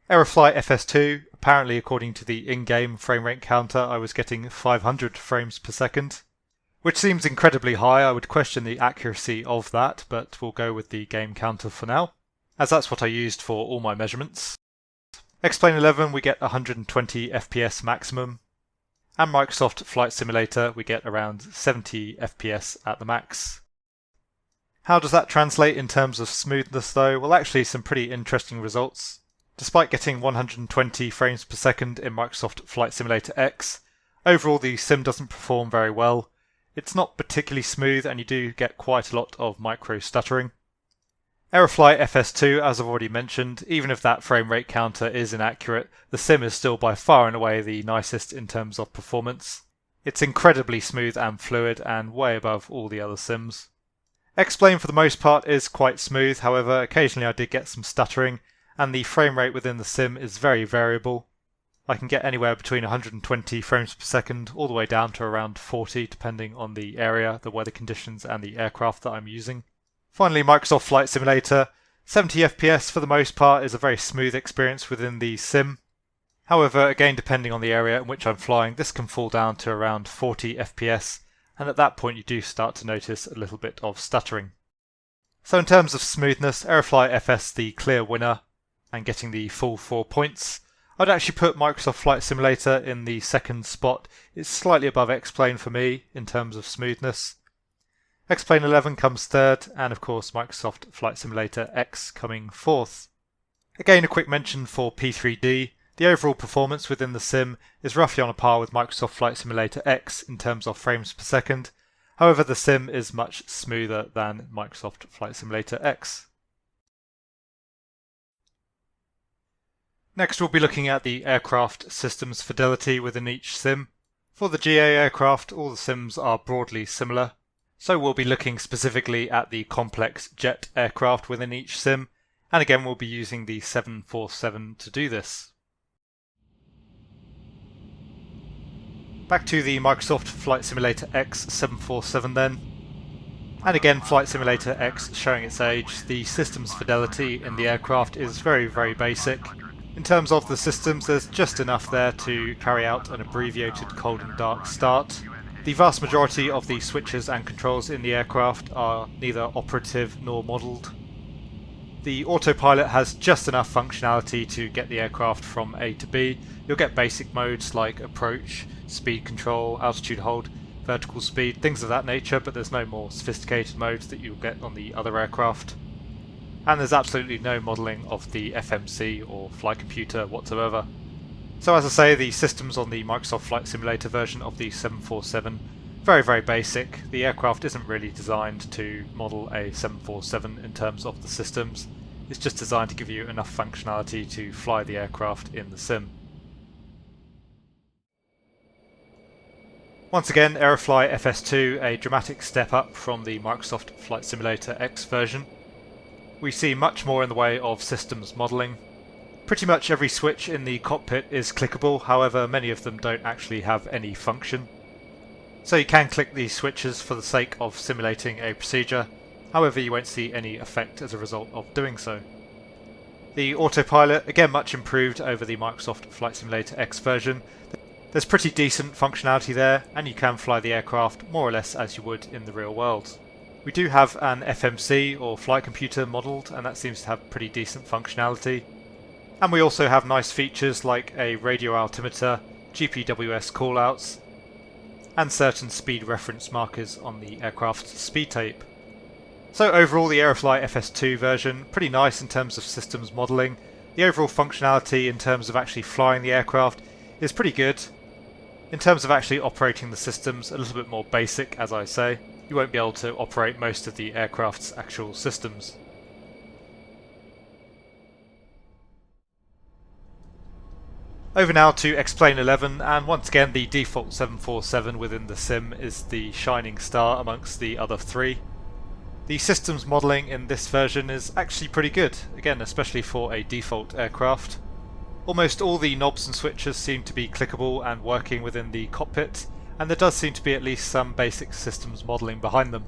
Aerofly FS2, apparently according to the in-game frame rate counter, I was getting 500 frames per second, which seems incredibly high. I would question the accuracy of that, but we'll go with the game counter for now, as that's what I used for all my measurements. X-Plane 11 we get 120 FPS maximum, and Microsoft Flight Simulator we get around 70 FPS at the max. How does that translate in terms of smoothness though? Well, actually some pretty interesting results. Despite getting 120 frames per second in Microsoft Flight Simulator X, overall the sim doesn't perform very well. It's not particularly smooth and you do get quite a lot of micro stuttering. Aerofly FS2, as I've already mentioned, even if that frame rate counter is inaccurate, the sim is still by far and away the nicest in terms of performance. It's incredibly smooth and fluid and way above all the other sims. X-Plane for the most part is quite smooth, however occasionally I did get some stuttering, and the frame rate within the sim is very variable. I can get anywhere between 120 frames per second all the way down to around 40 depending on the area, the weather conditions and the aircraft that I'm using. Finally, Microsoft Flight Simulator, 70 FPS for the most part is a very smooth experience within the sim. However, again depending on the area in which I'm flying, this can fall down to around 40 FPS, and at that point you do start to notice a little bit of stuttering. So in terms of smoothness, Aerofly FS the clear winner and getting the full 4 points. I'd actually put Microsoft Flight Simulator in the second spot. It's slightly above X-Plane for me in terms of smoothness. X-Plane 11 comes third, and of course Microsoft Flight Simulator X coming fourth. Again, a quick mention for P3D. The overall performance within the sim is roughly on a par with Microsoft Flight Simulator X in terms of frames per second. However, the sim is much smoother than Microsoft Flight Simulator X. Next, we'll be looking at the aircraft systems fidelity within each sim. For the GA aircraft, all the sims are broadly similar. So we'll be looking specifically at the complex jet aircraft within each sim, and again we'll be using the 747 to do this. Back to the Microsoft Flight Simulator X 747 then. And again, Flight Simulator X showing its age. The systems fidelity in the aircraft is very, very basic. In terms of the systems, there's just enough there to carry out an abbreviated cold and dark start. The vast majority of the switches and controls in the aircraft are neither operative nor modelled. The autopilot has just enough functionality to get the aircraft from A to B. You'll get basic modes like approach, speed control, altitude hold, vertical speed, things of that nature, but there's no more sophisticated modes that you'll get on the other aircraft. And there's absolutely no modelling of the FMC or flight computer whatsoever. So as I say, the systems on the Microsoft Flight Simulator version of the 747, very, very basic. The aircraft isn't really designed to model a 747 in terms of the systems. It's just designed to give you enough functionality to fly the aircraft in the sim. Once again, Aerofly FS2, a dramatic step up from the Microsoft Flight Simulator X version. We see much more in the way of systems modelling. Pretty much every switch in the cockpit is clickable, however many of them don't actually have any function. So you can click these switches for the sake of simulating a procedure, however you won't see any effect as a result of doing so. The autopilot, again much improved over the Microsoft Flight Simulator X version. There's pretty decent functionality there, and you can fly the aircraft more or less as you would in the real world. We do have an FMC or flight computer modelled, and that seems to have pretty decent functionality. And we also have nice features like a radio altimeter, GPWS callouts, and certain speed reference markers on the aircraft's speed tape. So overall, the Aerofly FS2 version, pretty nice in terms of systems modelling. The overall functionality in terms of actually flying the aircraft is pretty good. In terms of actually operating the systems, a little bit more basic, as I say. You won't be able to operate most of the aircraft's actual systems. Over now to X-Plane 11, and once again the default 747 within the sim is the shining star amongst the other three. The systems modelling in this version is actually pretty good, again especially for a default aircraft. Almost all the knobs and switches seem to be clickable and working within the cockpit, and there does seem to be at least some basic systems modelling behind them.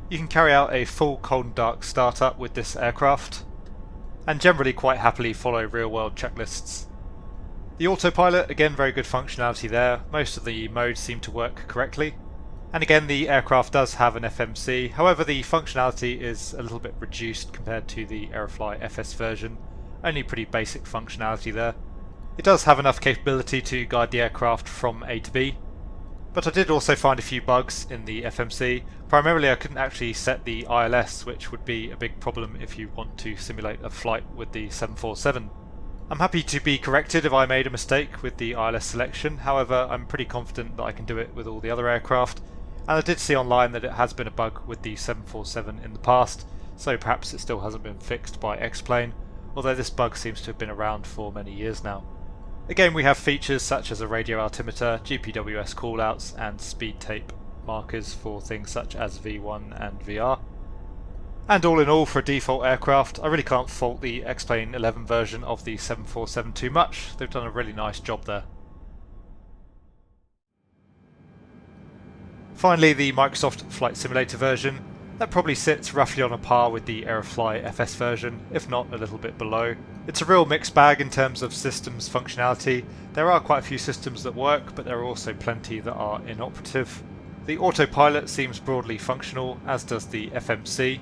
You can carry out a full cold and dark startup with this aircraft, and generally quite happily follow real-world checklists. The autopilot, again very good functionality there, most of the modes seem to work correctly. And again the aircraft does have an FMC, however the functionality is a little bit reduced compared to the Aerofly FS version, only pretty basic functionality there. It does have enough capability to guide the aircraft from A to B, but I did also find a few bugs in the FMC. Primarily I couldn't actually set the ILS, which would be a big problem if you want to simulate a flight with the 747. I'm happy to be corrected if I made a mistake with the ILS selection, however I'm pretty confident that I can do it with all the other aircraft, and I did see online that it has been a bug with the 747 in the past, so perhaps it still hasn't been fixed by X-Plane, although this bug seems to have been around for many years now. Again, we have features such as a radio altimeter, GPWS callouts, and speed tape markers for things such as V1 and VR. And all in all, for a default aircraft, I really can't fault the X-Plane 11 version of the 747 too much. They've done a really nice job there. Finally, the Microsoft Flight Simulator version. That probably sits roughly on a par with the Aerofly FS version, if not a little bit below. It's a real mixed bag in terms of systems functionality. There are quite a few systems that work, but there are also plenty that are inoperative. The autopilot seems broadly functional, as does the FMC.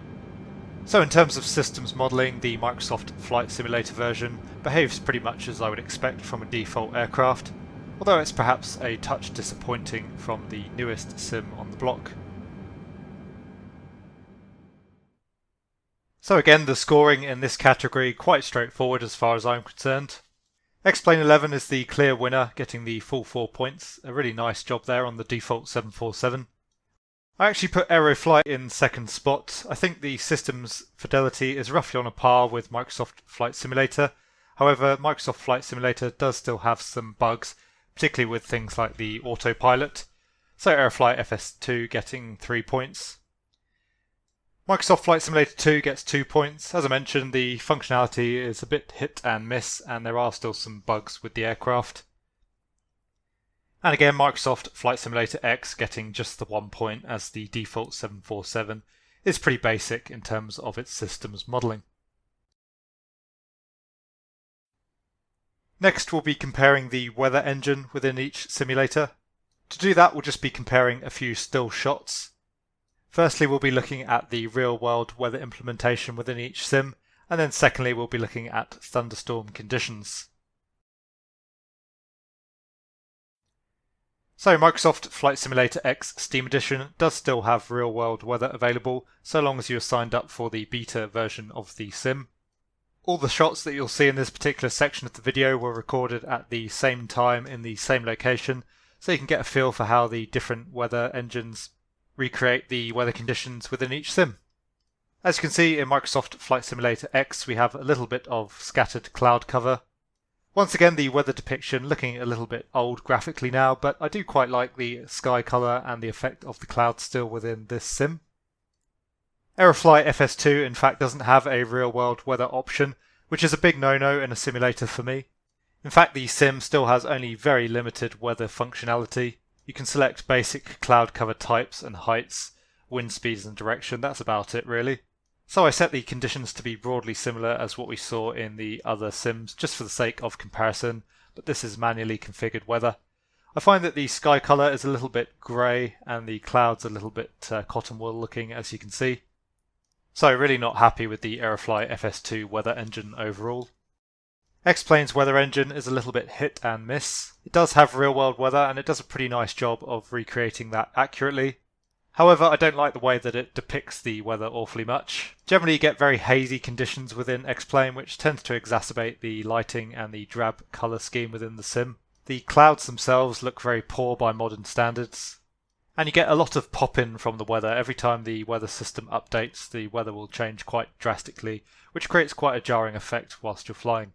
So in terms of systems modelling, the Microsoft Flight Simulator version behaves pretty much as I would expect from a default aircraft, although it's perhaps a touch disappointing from the newest sim on the block. So again, the scoring in this category quite straightforward as far as I'm concerned. X-Plane 11 is the clear winner, getting the full 4 points. A really nice job there on the default 747. I actually put Aerofly in second spot. I think the system's fidelity is roughly on a par with Microsoft Flight Simulator. However, Microsoft Flight Simulator does still have some bugs, particularly with things like the autopilot. So Aerofly FS2 getting 3 points. Microsoft Flight Simulator 2 gets 2 points. As I mentioned, the functionality is a bit hit and miss, and there are still some bugs with the aircraft. And again, Microsoft Flight Simulator X getting just the 1 point, as the default 747 is pretty basic in terms of its systems modelling. Next, we'll be comparing the weather engine within each simulator. To do that, we'll just be comparing a few still shots. Firstly, we'll be looking at the real-world weather implementation within each sim, and then secondly, we'll be looking at thunderstorm conditions. So Microsoft Flight Simulator X Steam Edition does still have real-world weather available, so long as you're signed up for the beta version of the sim. All the shots that you'll see in this particular section of the video were recorded at the same time in the same location, so you can get a feel for how the different weather engines recreate the weather conditions within each sim. As you can see in Microsoft Flight Simulator X, we have a little bit of scattered cloud cover. Once again, the weather depiction looking a little bit old graphically now, but I do quite like the sky colour and the effect of the clouds still within this sim. Aerofly FS2 in fact doesn't have a real-world weather option, which is a big no-no in a simulator for me. In fact, the sim still has only very limited weather functionality. You can select basic cloud cover types and heights, wind speeds and direction, that's about it really. So I set the conditions to be broadly similar as what we saw in the other sims, just for the sake of comparison, but this is manually configured weather. I find that the sky colour is a little bit grey and the clouds a little bit cotton wool looking, as you can see. So really not happy with the Aerofly FS2 weather engine overall. X-Plane's weather engine is a little bit hit and miss. It does have real-world weather and it does a pretty nice job of recreating that accurately. However, I don't like the way that it depicts the weather awfully much. Generally you get very hazy conditions within X-Plane, which tends to exacerbate the lighting and the drab colour scheme within the sim. The clouds themselves look very poor by modern standards. And you get a lot of pop-in from the weather. Every time the weather system updates, the weather will change quite drastically, which creates quite a jarring effect whilst you're flying.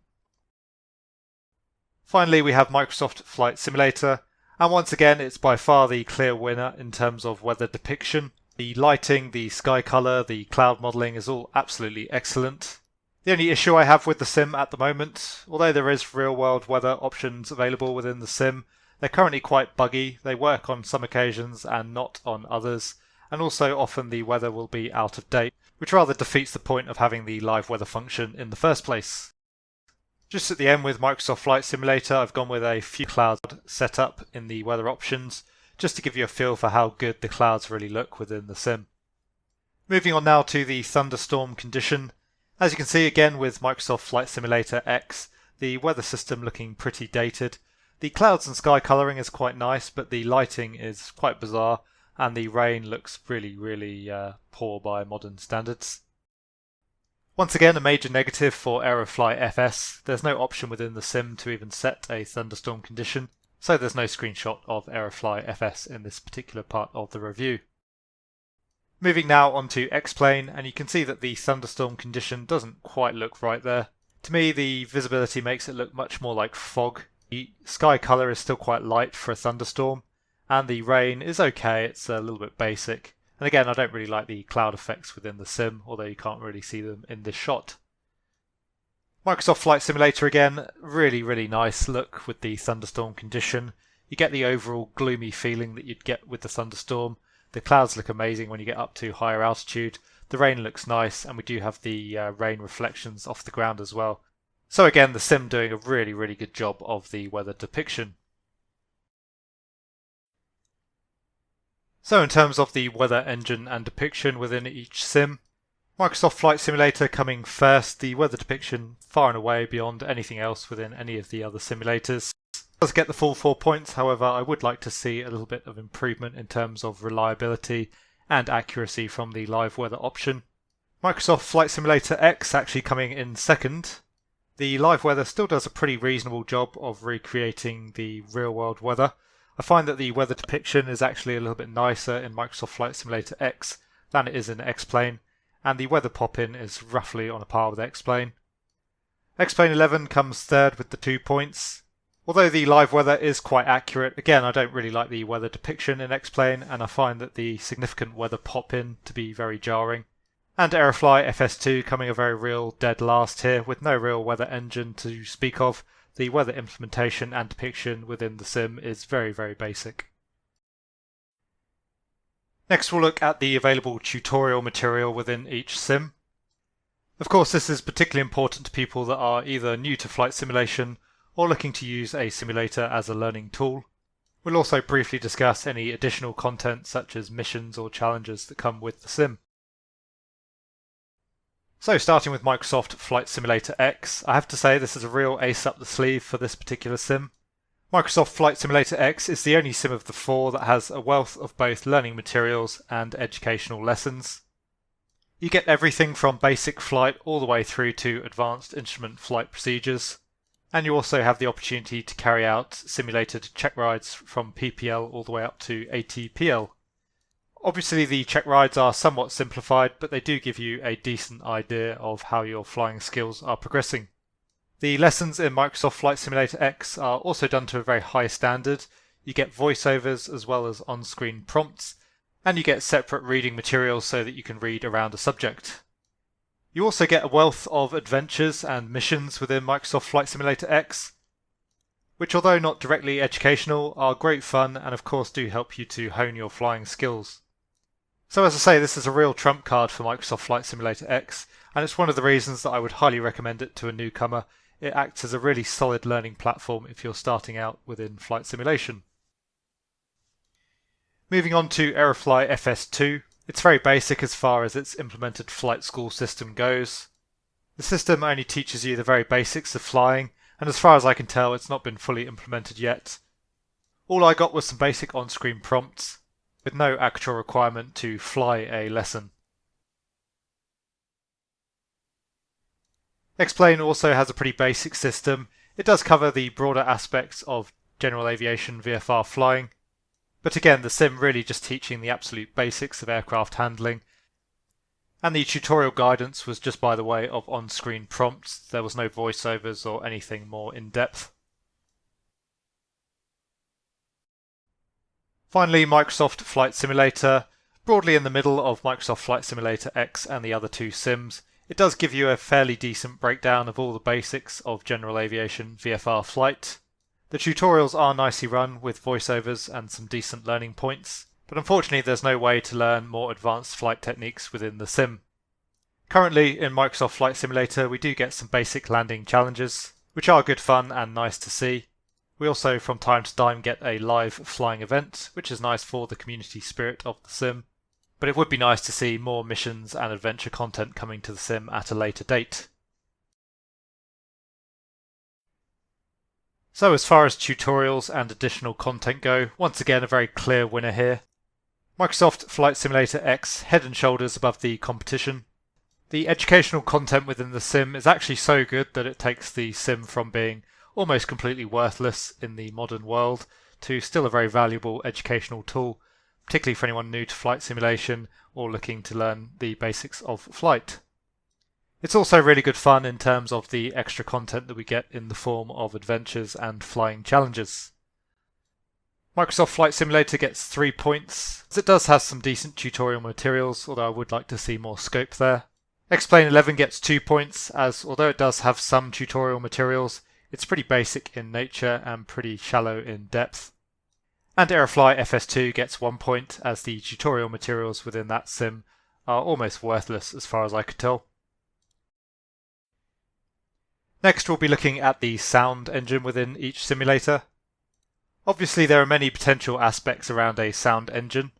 Finally, we have Microsoft Flight Simulator, and once again it's by far the clear winner in terms of weather depiction. The lighting, the sky colour, the cloud modelling is all absolutely excellent. The only issue I have with the sim at the moment, although there is real-world weather options available within the sim, they're currently quite buggy. They work on some occasions and not on others, and also often the weather will be out of date, which rather defeats the point of having the live weather function in the first place. Just at the end with Microsoft Flight Simulator, I've gone with a few cloud setup in the weather options, just to give you a feel for how good the clouds really look within the sim. Moving on now to the thunderstorm condition. As you can see again with Microsoft Flight Simulator X, the weather system looking pretty dated. The clouds and sky colouring is quite nice, but the lighting is quite bizarre, and the rain looks really poor by modern standards. Once again, a major negative for Aerofly FS. There's no option within the sim to even set a thunderstorm condition, so there's no screenshot of Aerofly FS in this particular part of the review. Moving now on to X-Plane, and you can see that the thunderstorm condition doesn't quite look right there. To me, the visibility makes it look much more like fog. The sky colour is still quite light for a thunderstorm, and the rain is okay, it's a little bit basic. And again, I don't really like the cloud effects within the sim, although you can't really see them in this shot. Microsoft Flight Simulator again, really nice look with the thunderstorm condition. You get the overall gloomy feeling that you'd get with the thunderstorm. The clouds look amazing when you get up to higher altitude. The rain looks nice, and we do have the rain reflections off the ground as well. So again, the sim doing a really good job of the weather depiction. So in terms of the weather engine and depiction within each sim, Microsoft Flight Simulator coming first, the weather depiction far and away beyond anything else within any of the other simulators. It does get the full 4 points, however I would like to see a little bit of improvement in terms of reliability and accuracy from the live weather option. Microsoft Flight Simulator X actually coming in second. The live weather still does a pretty reasonable job of recreating the real world weather. I find that the weather depiction is actually a little bit nicer in Microsoft Flight Simulator X than it is in X-Plane, and the weather pop-in is roughly on a par with X-Plane. X-Plane 11 comes third with the 2 points. Although the live weather is quite accurate, again I don't really like the weather depiction in X-Plane, and I find that the significant weather pop-in to be very jarring. And Aerofly FS2 coming a very real dead last here, with no real weather engine to speak of. The weather implementation and depiction within the sim is very, very basic. Next we'll look at the available tutorial material within each sim. Of course this is particularly important to people that are either new to flight simulation or looking to use a simulator as a learning tool. We'll also briefly discuss any additional content such as missions or challenges that come with the sim. So starting with Microsoft Flight Simulator X, I have to say this is a real ace up the sleeve for this particular sim. Microsoft Flight Simulator X is the only sim of the 4 that has a wealth of both learning materials and educational lessons. You get everything from basic flight all the way through to advanced instrument flight procedures, and you also have the opportunity to carry out simulated check rides from PPL all the way up to ATPL. Obviously the check rides are somewhat simplified, but they do give you a decent idea of how your flying skills are progressing. The lessons in Microsoft Flight Simulator X are also done to a very high standard. You get voiceovers as well as on-screen prompts, and you get separate reading materials so that you can read around a subject. You also get a wealth of adventures and missions within Microsoft Flight Simulator X, which although not directly educational, are great fun and of course do help you to hone your flying skills. So as I say, this is a real trump card for Microsoft Flight Simulator X, and it's one of the reasons that I would highly recommend it to a newcomer. It acts as a really solid learning platform if you're starting out within flight simulation. Moving on to Aerofly FS2, it's very basic as far as its implemented flight school system goes. The system only teaches you the very basics of flying, and as far as I can tell it's not been fully implemented yet. All I got was some basic on-screen prompts, with no actual requirement to fly a lesson. X-Plane also has a pretty basic system. It does cover the broader aspects of general aviation VFR flying, but again the sim really just teaching the absolute basics of aircraft handling, and the tutorial guidance was just by the way of on-screen prompts. There was no voiceovers or anything more in-depth. Finally, Microsoft Flight Simulator, broadly in the middle of Microsoft Flight Simulator X and the other 2 sims. It does give you a fairly decent breakdown of all the basics of general aviation VFR flight. The tutorials are nicely run with voiceovers and some decent learning points, but unfortunately there's no way to learn more advanced flight techniques within the sim. Currently in Microsoft Flight Simulator we do get some basic landing challenges, which are good fun and nice to see. We also from time to time get a live flying event, which is nice for the community spirit of the sim. But it would be nice to see more missions and adventure content coming to the sim at a later date. So as far as tutorials and additional content go, once again a very clear winner here. Microsoft Flight Simulator X head and shoulders above the competition. The educational content within the sim is actually so good that it takes the sim from being almost completely worthless in the modern world to still a very valuable educational tool, particularly for anyone new to flight simulation or looking to learn the basics of flight. It's also really good fun in terms of the extra content that we get in the form of adventures and flying challenges. Microsoft Flight Simulator gets 3 points, as it does have some decent tutorial materials, although I would like to see more scope there. X-Plane 11 gets 2 points, as although it does have some tutorial materials, it's pretty basic in nature and pretty shallow in depth. And Aerofly FS2 gets 1 point, as the tutorial materials within that sim are almost worthless as far as I could tell. Next we'll be looking at the sound engine within each simulator. Obviously there are many potential aspects around a sound engine.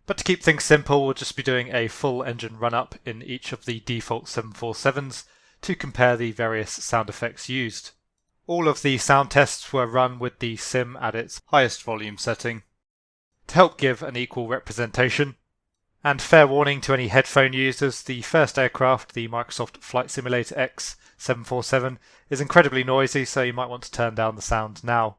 But to keep things simple, we'll just be doing a full engine run-up in each of the default 747s to compare the various sound effects used. All of the sound tests were run with the sim at its highest volume setting to help give an equal representation. And fair warning to any headphone users, the first aircraft, the Microsoft Flight Simulator X 747, is incredibly noisy, so you might want to turn down the sound now.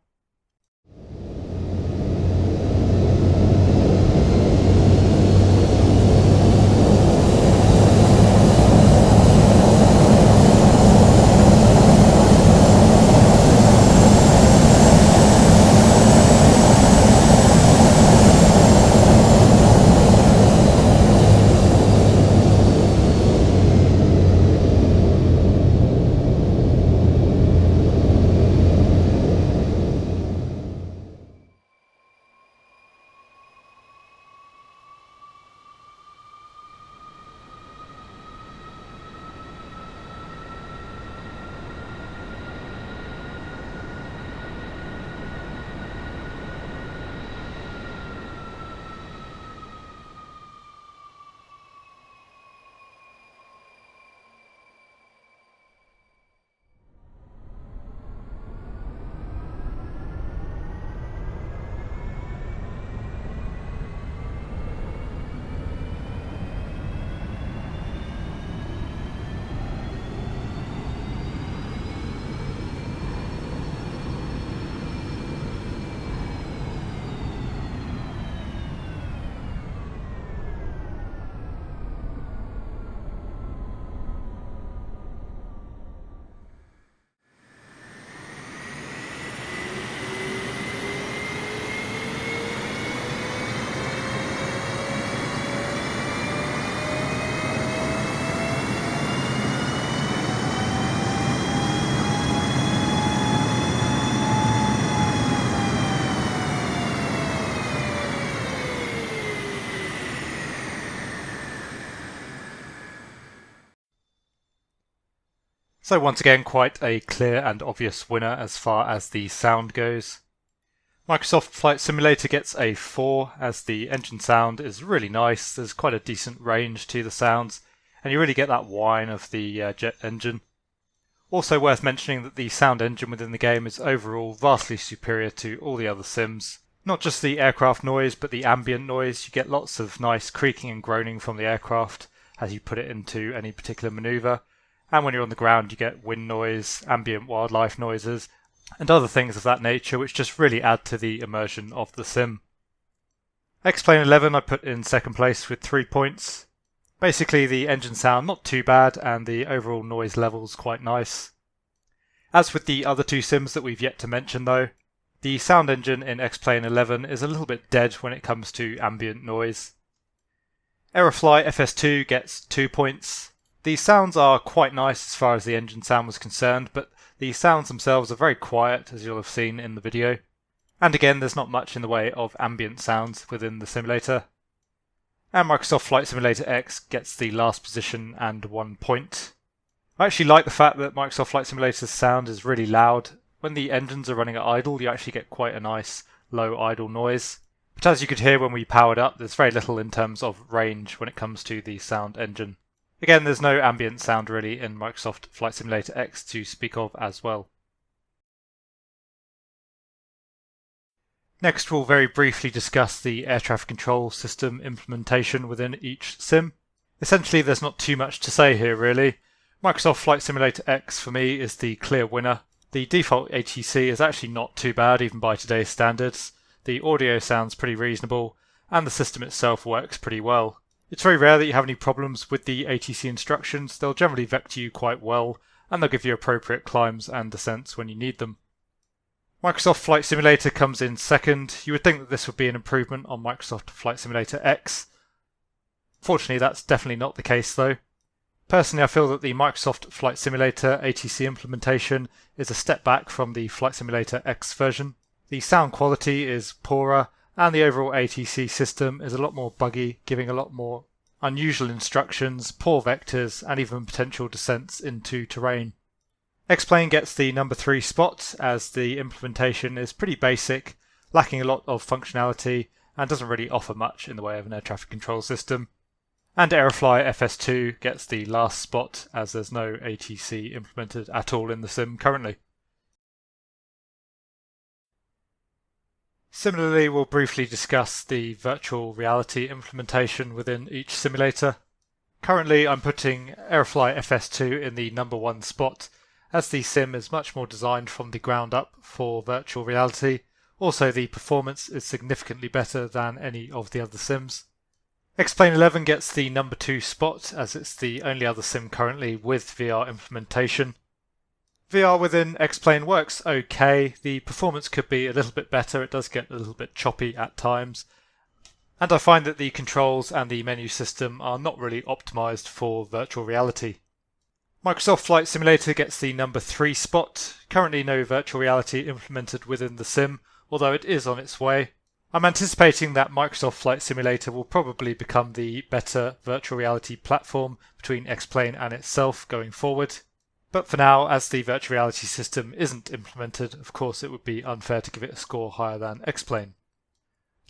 So once again, quite a clear and obvious winner as far as the sound goes. Microsoft Flight Simulator gets a 4 as the engine sound is really nice. There's quite a decent range to the sounds and you really get that whine of the jet engine. Also worth mentioning that the sound engine within the game is overall vastly superior to all the other sims. Not just the aircraft noise but the ambient noise. You get lots of nice creaking and groaning from the aircraft as you put it into any particular manoeuvre. And when you're on the ground you get wind noise, ambient wildlife noises, and other things of that nature which just really add to the immersion of the sim. X-Plane 11 I put in second place with 3 points. Basically the engine sound not too bad and the overall noise levels quite nice. As with the other two sims that we've yet to mention though, the sound engine in X-Plane 11 is a little bit dead when it comes to ambient noise. Aerofly FS2 gets 2 points. The sounds are quite nice as far as the engine sound was concerned, but the sounds themselves are very quiet, as you'll have seen in the video. And again, there's not much in the way of ambient sounds within the simulator. And Microsoft Flight Simulator X gets the last position and 1 point. I actually like the fact that Microsoft Flight Simulator's sound is really loud. When the engines are running at idle, you actually get quite a nice low idle noise. But as you could hear when we powered up, there's very little in terms of range when it comes to the sound engine. Again, there's no ambient sound really in Microsoft Flight Simulator X to speak of as well. Next, we'll very briefly discuss the air traffic control system implementation within each sim. Essentially, there's not too much to say here really. Microsoft Flight Simulator X for me is the clear winner. The default ATC is actually not too bad even by today's standards. The audio sounds pretty reasonable and the system itself works pretty well. It's very rare that you have any problems with the ATC instructions. They'll generally vector you quite well and they'll give you appropriate climbs and descents when you need them. Microsoft Flight Simulator comes in second. You would think that this would be an improvement on Microsoft Flight Simulator X. Fortunately, that's definitely not the case though. Personally, I feel that the Microsoft Flight Simulator ATC implementation is a step back from the Flight Simulator X version. The sound quality is poorer and the overall ATC system is a lot more buggy, giving a lot more unusual instructions, poor vectors and even potential descents into terrain. X-Plane gets the number 3 spot as the implementation is pretty basic, lacking a lot of functionality and doesn't really offer much in the way of an air traffic control system. And Aerofly FS2 gets the last spot as there's no ATC implemented at all in the sim currently. Similarly, we'll briefly discuss the virtual reality implementation within each simulator. Currently, I'm putting Aerofly FS2 in the number 1 spot, as the sim is much more designed from the ground up for virtual reality. Also, the performance is significantly better than any of the other sims. X-Plane 11 gets the number 2 spot, as it's the only other sim currently with VR implementation. VR within X-Plane works okay. The performance could be a little bit better. It does get a little bit choppy at times. And I find that the controls and the menu system are not really optimized for virtual reality. Microsoft Flight Simulator gets the number 3 spot. Currently no virtual reality implemented within the sim, although it is on its way. I'm anticipating that Microsoft Flight Simulator will probably become the better virtual reality platform between X-Plane and itself going forward. But for now, as the virtual reality system isn't implemented, of course it would be unfair to give it a score higher than X-Plane.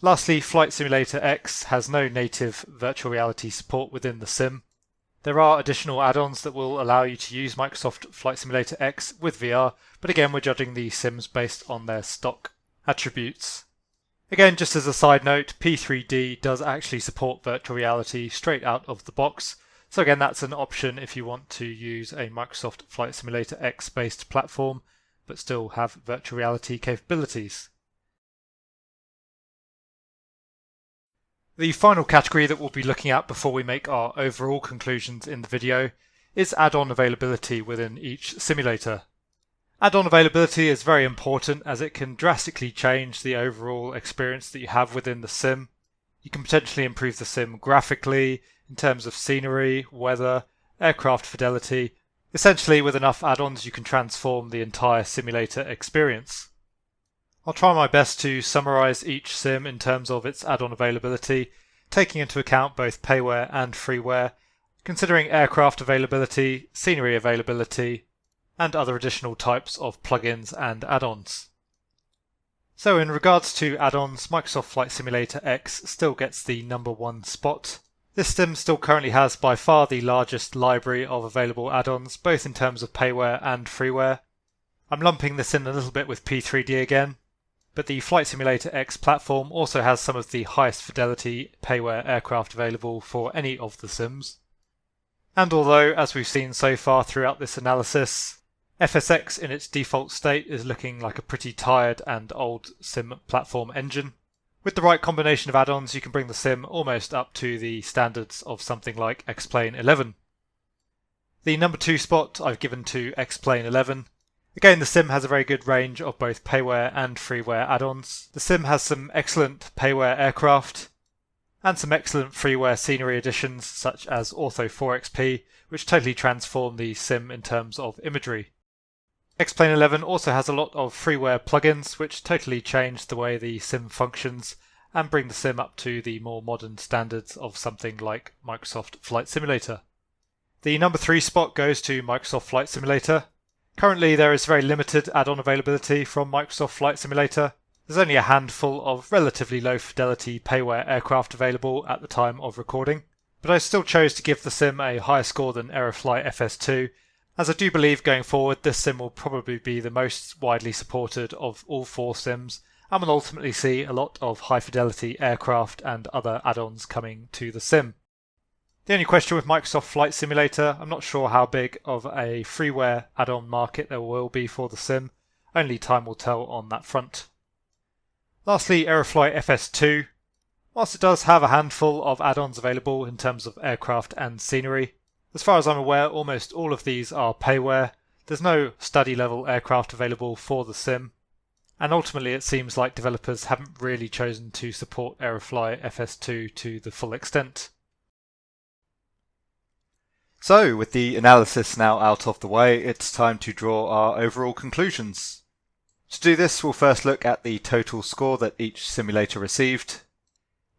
Lastly, Flight Simulator X has no native virtual reality support within the sim. There are additional add-ons that will allow you to use Microsoft Flight Simulator X with VR, but again we're judging the sims based on their stock attributes. Again, just as a side note, P3D does actually support virtual reality straight out of the box. So again, that's an option if you want to use a Microsoft Flight Simulator X based platform, but still have virtual reality capabilities. The final category that we'll be looking at before we make our overall conclusions in the video is add-on availability within each simulator. Add-on availability is very important as it can drastically change the overall experience that you have within the sim. You can potentially improve the sim graphically, in terms of scenery, weather, aircraft fidelity. Essentially, with enough add-ons you can transform the entire simulator experience. I'll try my best to summarise each sim in terms of its add-on availability, taking into account both payware and freeware, considering aircraft availability, scenery availability, and other additional types of plugins and add-ons. So in regards to add-ons, Microsoft Flight Simulator X still gets the number 1 spot. This sim still currently has by far the largest library of available add-ons, both in terms of payware and freeware. I'm lumping this in a little bit with P3D again, but the Flight Simulator X platform also has some of the highest fidelity payware aircraft available for any of the sims. And although, as we've seen so far throughout this analysis, FSX in its default state is looking like a pretty tired and old sim platform engine, with the right combination of add-ons you can bring the sim almost up to the standards of something like X-Plane 11. The number 2 spot I've given to X-Plane 11. Again, the sim has a very good range of both payware and freeware add-ons. The sim has some excellent payware aircraft and some excellent freeware scenery additions such as Ortho 4XP, which totally transform the sim in terms of imagery. X-Plane 11 also has a lot of freeware plugins which totally change the way the sim functions and bring the sim up to the more modern standards of something like Microsoft Flight Simulator. The number 3 spot goes to Microsoft Flight Simulator. Currently there is very limited add-on availability from Microsoft Flight Simulator. There's only a handful of relatively low fidelity payware aircraft available at the time of recording, but I still chose to give the sim a higher score than Aerofly FS2, as I do believe going forward this sim will probably be the most widely supported of all 4 sims and will ultimately see a lot of high fidelity aircraft and other add-ons coming to the sim. The only question with Microsoft Flight Simulator, I'm not sure how big of a freeware add-on market there will be for the sim, only time will tell on that front. Lastly, Aerofly FS2. Whilst it does have a handful of add-ons available in terms of aircraft and scenery, as far as I'm aware almost all of these are payware. There's no study level aircraft available for the sim, and ultimately it seems like developers haven't really chosen to support Aerofly FS2 to the full extent. So, with the analysis now out of the way, it's time to draw our overall conclusions. To do this, we'll first look at the total score that each simulator received,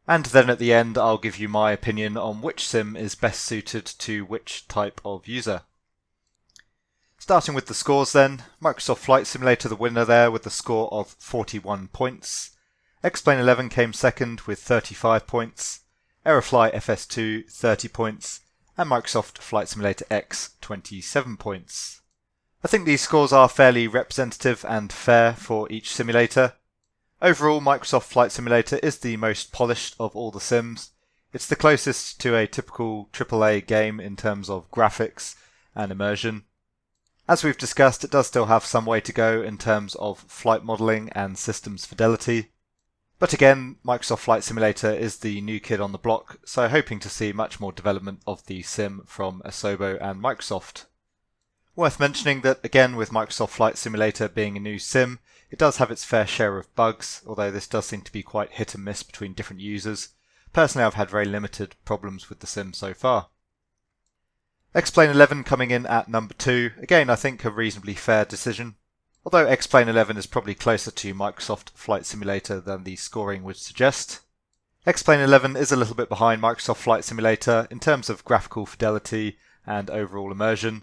and then at the end I'll give you my opinion on which sim is best suited to which type of user. Starting with the scores then, Microsoft Flight Simulator the winner there with a score of 41 points, X-Plane 11 came second with 35 points, Aerofly FS2 30 points, and Microsoft Flight Simulator X 27 points. I think these scores are fairly representative and fair for each simulator. Overall, Microsoft Flight Simulator is the most polished of all the sims. It's the closest to a typical AAA game in terms of graphics and immersion. As we've discussed, it does still have some way to go in terms of flight modelling and systems fidelity. But again, Microsoft Flight Simulator is the new kid on the block, so hoping to see much more development of the sim from Asobo and Microsoft. Worth mentioning that again, with Microsoft Flight Simulator being a new sim, it does have its fair share of bugs, although this does seem to be quite hit and miss between different users. Personally, I've had very limited problems with the sim so far. X-Plane 11 coming in at number 2, again I think a reasonably fair decision. Although X-Plane 11 is probably closer to Microsoft Flight Simulator than the scoring would suggest. X-Plane 11 is a little bit behind Microsoft Flight Simulator in terms of graphical fidelity and overall immersion.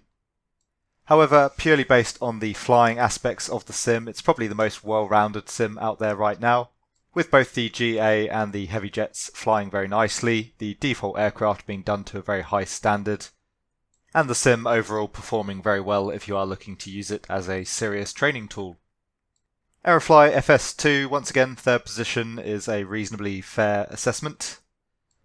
However, purely based on the flying aspects of the sim, it's probably the most well-rounded sim out there right now, with both the GA and the heavy jets flying very nicely, the default aircraft being done to a very high standard, and the sim overall performing very well if you are looking to use it as a serious training tool. Aerofly FS2, once again, third position, is a reasonably fair assessment.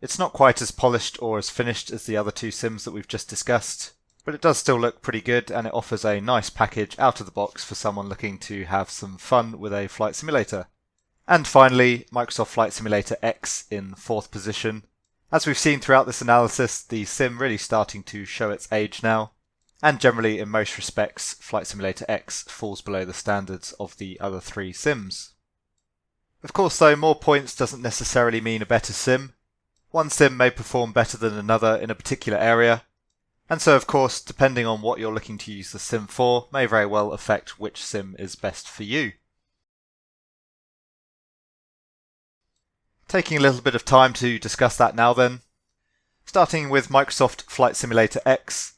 It's not quite as polished or as finished as the other two sims that we've just discussed, but it does still look pretty good and it offers a nice package out of the box for someone looking to have some fun with a flight simulator. And finally, Microsoft Flight Simulator X in fourth position. As we've seen throughout this analysis, the sim really starting to show its age now, and generally in most respects, Flight Simulator X falls below the standards of the other three sims. Of course though, more points doesn't necessarily mean a better sim. One sim may perform better than another in a particular area, and so of course, depending on what you're looking to use the sim for, may very well affect which sim is best for you. Taking a little bit of time to discuss that now then. Starting with Microsoft Flight Simulator X.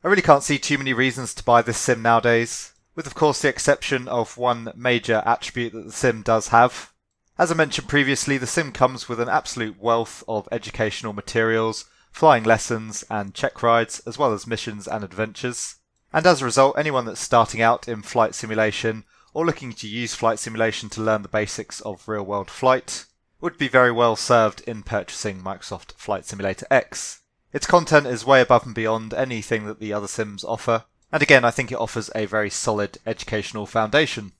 I really can't see too many reasons to buy this sim nowadays, with of course the exception of one major attribute that the sim does have. As I mentioned previously, the sim comes with an absolute wealth of educational materials, flying lessons and check rides, as well as missions and adventures. And as a result, anyone that's starting out in flight simulation or looking to use flight simulation to learn the basics of real-world flight would be very well served in purchasing Microsoft Flight Simulator X. Its content is way above and beyond anything that the other sims offer, and again I think it offers a very solid educational foundation.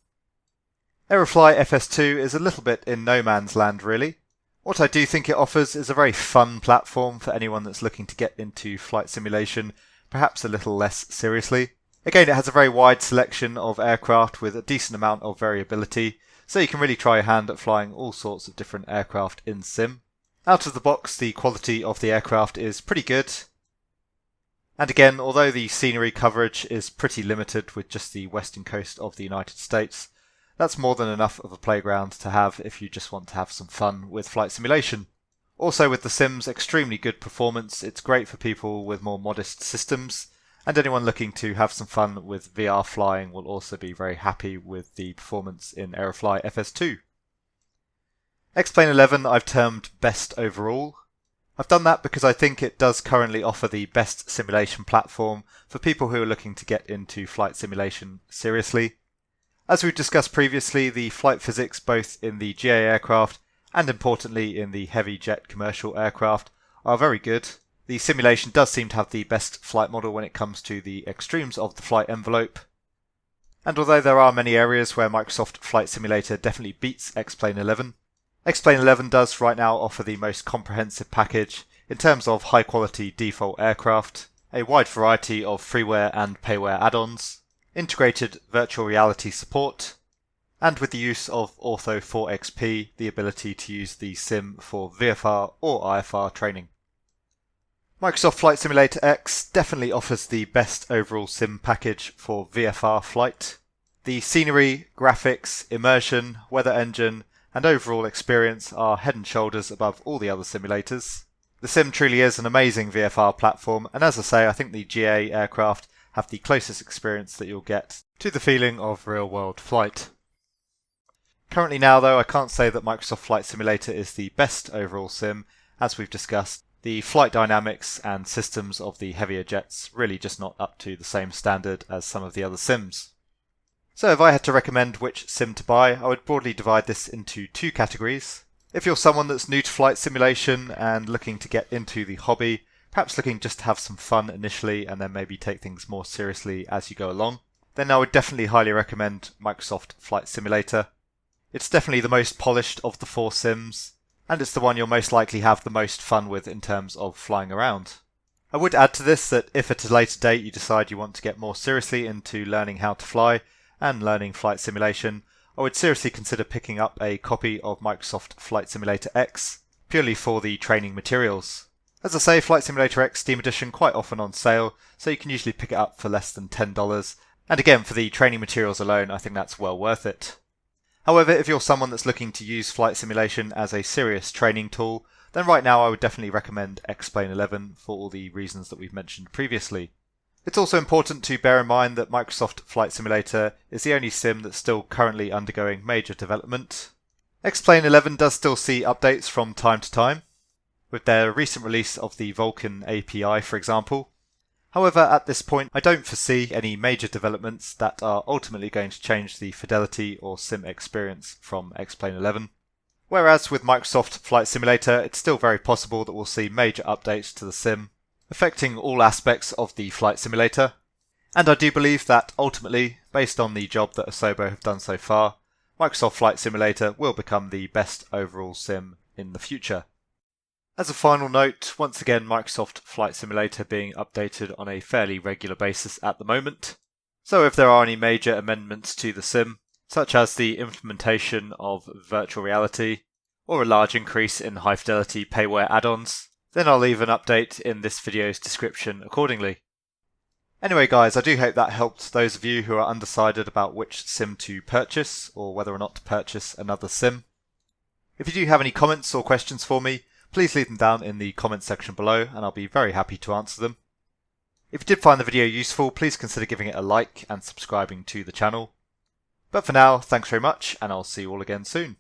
Aerofly FS2 is a little bit in no man's land really. What I do think it offers is a very fun platform for anyone that's looking to get into flight simulation, perhaps a little less seriously. Again, it has a very wide selection of aircraft with a decent amount of variability, so you can really try your hand at flying all sorts of different aircraft in sim. Out of the box, the quality of the aircraft is pretty good. And again, although the scenery coverage is pretty limited with just the western coast of the United States, that's more than enough of a playground to have if you just want to have some fun with flight simulation. Also with the sim's extremely good performance, it's great for people with more modest systems, and anyone looking to have some fun with VR flying will also be very happy with the performance in Aerofly FS2. X-Plane 11 I've termed best overall. I've done that because I think it does currently offer the best simulation platform for people who are looking to get into flight simulation seriously. As we've discussed previously, the flight physics both in the GA aircraft and importantly in the heavy jet commercial aircraft are very good. The simulation does seem to have the best flight model when it comes to the extremes of the flight envelope. And although there are many areas where Microsoft Flight Simulator definitely beats X-Plane 11, X-Plane 11 does right now offer the most comprehensive package in terms of high quality default aircraft, a wide variety of freeware and payware add-ons, integrated virtual reality support, and with the use of Ortho 4XP, the ability to use the sim for VFR or IFR training. Microsoft Flight Simulator X definitely offers the best overall sim package for VFR flight. The scenery, graphics, immersion, weather engine, and overall experience are head and shoulders above all the other simulators. The sim truly is an amazing VFR platform, and as I say, I think the GA aircraft have the closest experience that you'll get to the feeling of real-world flight. Currently now though, I can't say that Microsoft Flight Simulator is the best overall sim. As we've discussed, the flight dynamics and systems of the heavier jets really just not up to the same standard as some of the other sims. So if I had to recommend which sim to buy, I would broadly divide this into two categories. If you're someone that's new to flight simulation and looking to get into the hobby, perhaps looking just to have some fun initially and then maybe take things more seriously as you go along, then I would definitely highly recommend Microsoft Flight Simulator. It's definitely the most polished of the four sims, and it's the one you'll most likely have the most fun with in terms of flying around. I would add to this that if at a later date you decide you want to get more seriously into learning how to fly and learning flight simulation, I would seriously consider picking up a copy of Microsoft Flight Simulator X, purely for the training materials. As I say, Flight Simulator X Steam Edition quite often on sale, so you can usually pick it up for less than $10, and again for the training materials alone I think that's well worth it. However, if you're someone that's looking to use flight simulation as a serious training tool, then right now I would definitely recommend X-Plane 11 for all the reasons that we've mentioned previously. It's also important to bear in mind that Microsoft Flight Simulator is the only sim that's still currently undergoing major development. X-Plane 11 does still see updates from time to time, with their recent release of the Vulkan API for example. However, at this point I don't foresee any major developments that are ultimately going to change the fidelity or sim experience from X-Plane 11. Whereas with Microsoft Flight Simulator, it's still very possible that we'll see major updates to the sim, affecting all aspects of the flight simulator. And I do believe that ultimately, based on the job that Asobo have done so far, Microsoft Flight Simulator will become the best overall sim in the future. As a final note, once again Microsoft Flight Simulator being updated on a fairly regular basis at the moment. So if there are any major amendments to the sim, such as the implementation of virtual reality, or a large increase in high fidelity payware add-ons, then I'll leave an update in this video's description accordingly. Anyway guys, I do hope that helped those of you who are undecided about which sim to purchase, or whether or not to purchase another sim. If you do have any comments or questions for me, please leave them down in the comments section below and I'll be very happy to answer them. If you did find the video useful, please consider giving it a like and subscribing to the channel. But for now, thanks very much and I'll see you all again soon.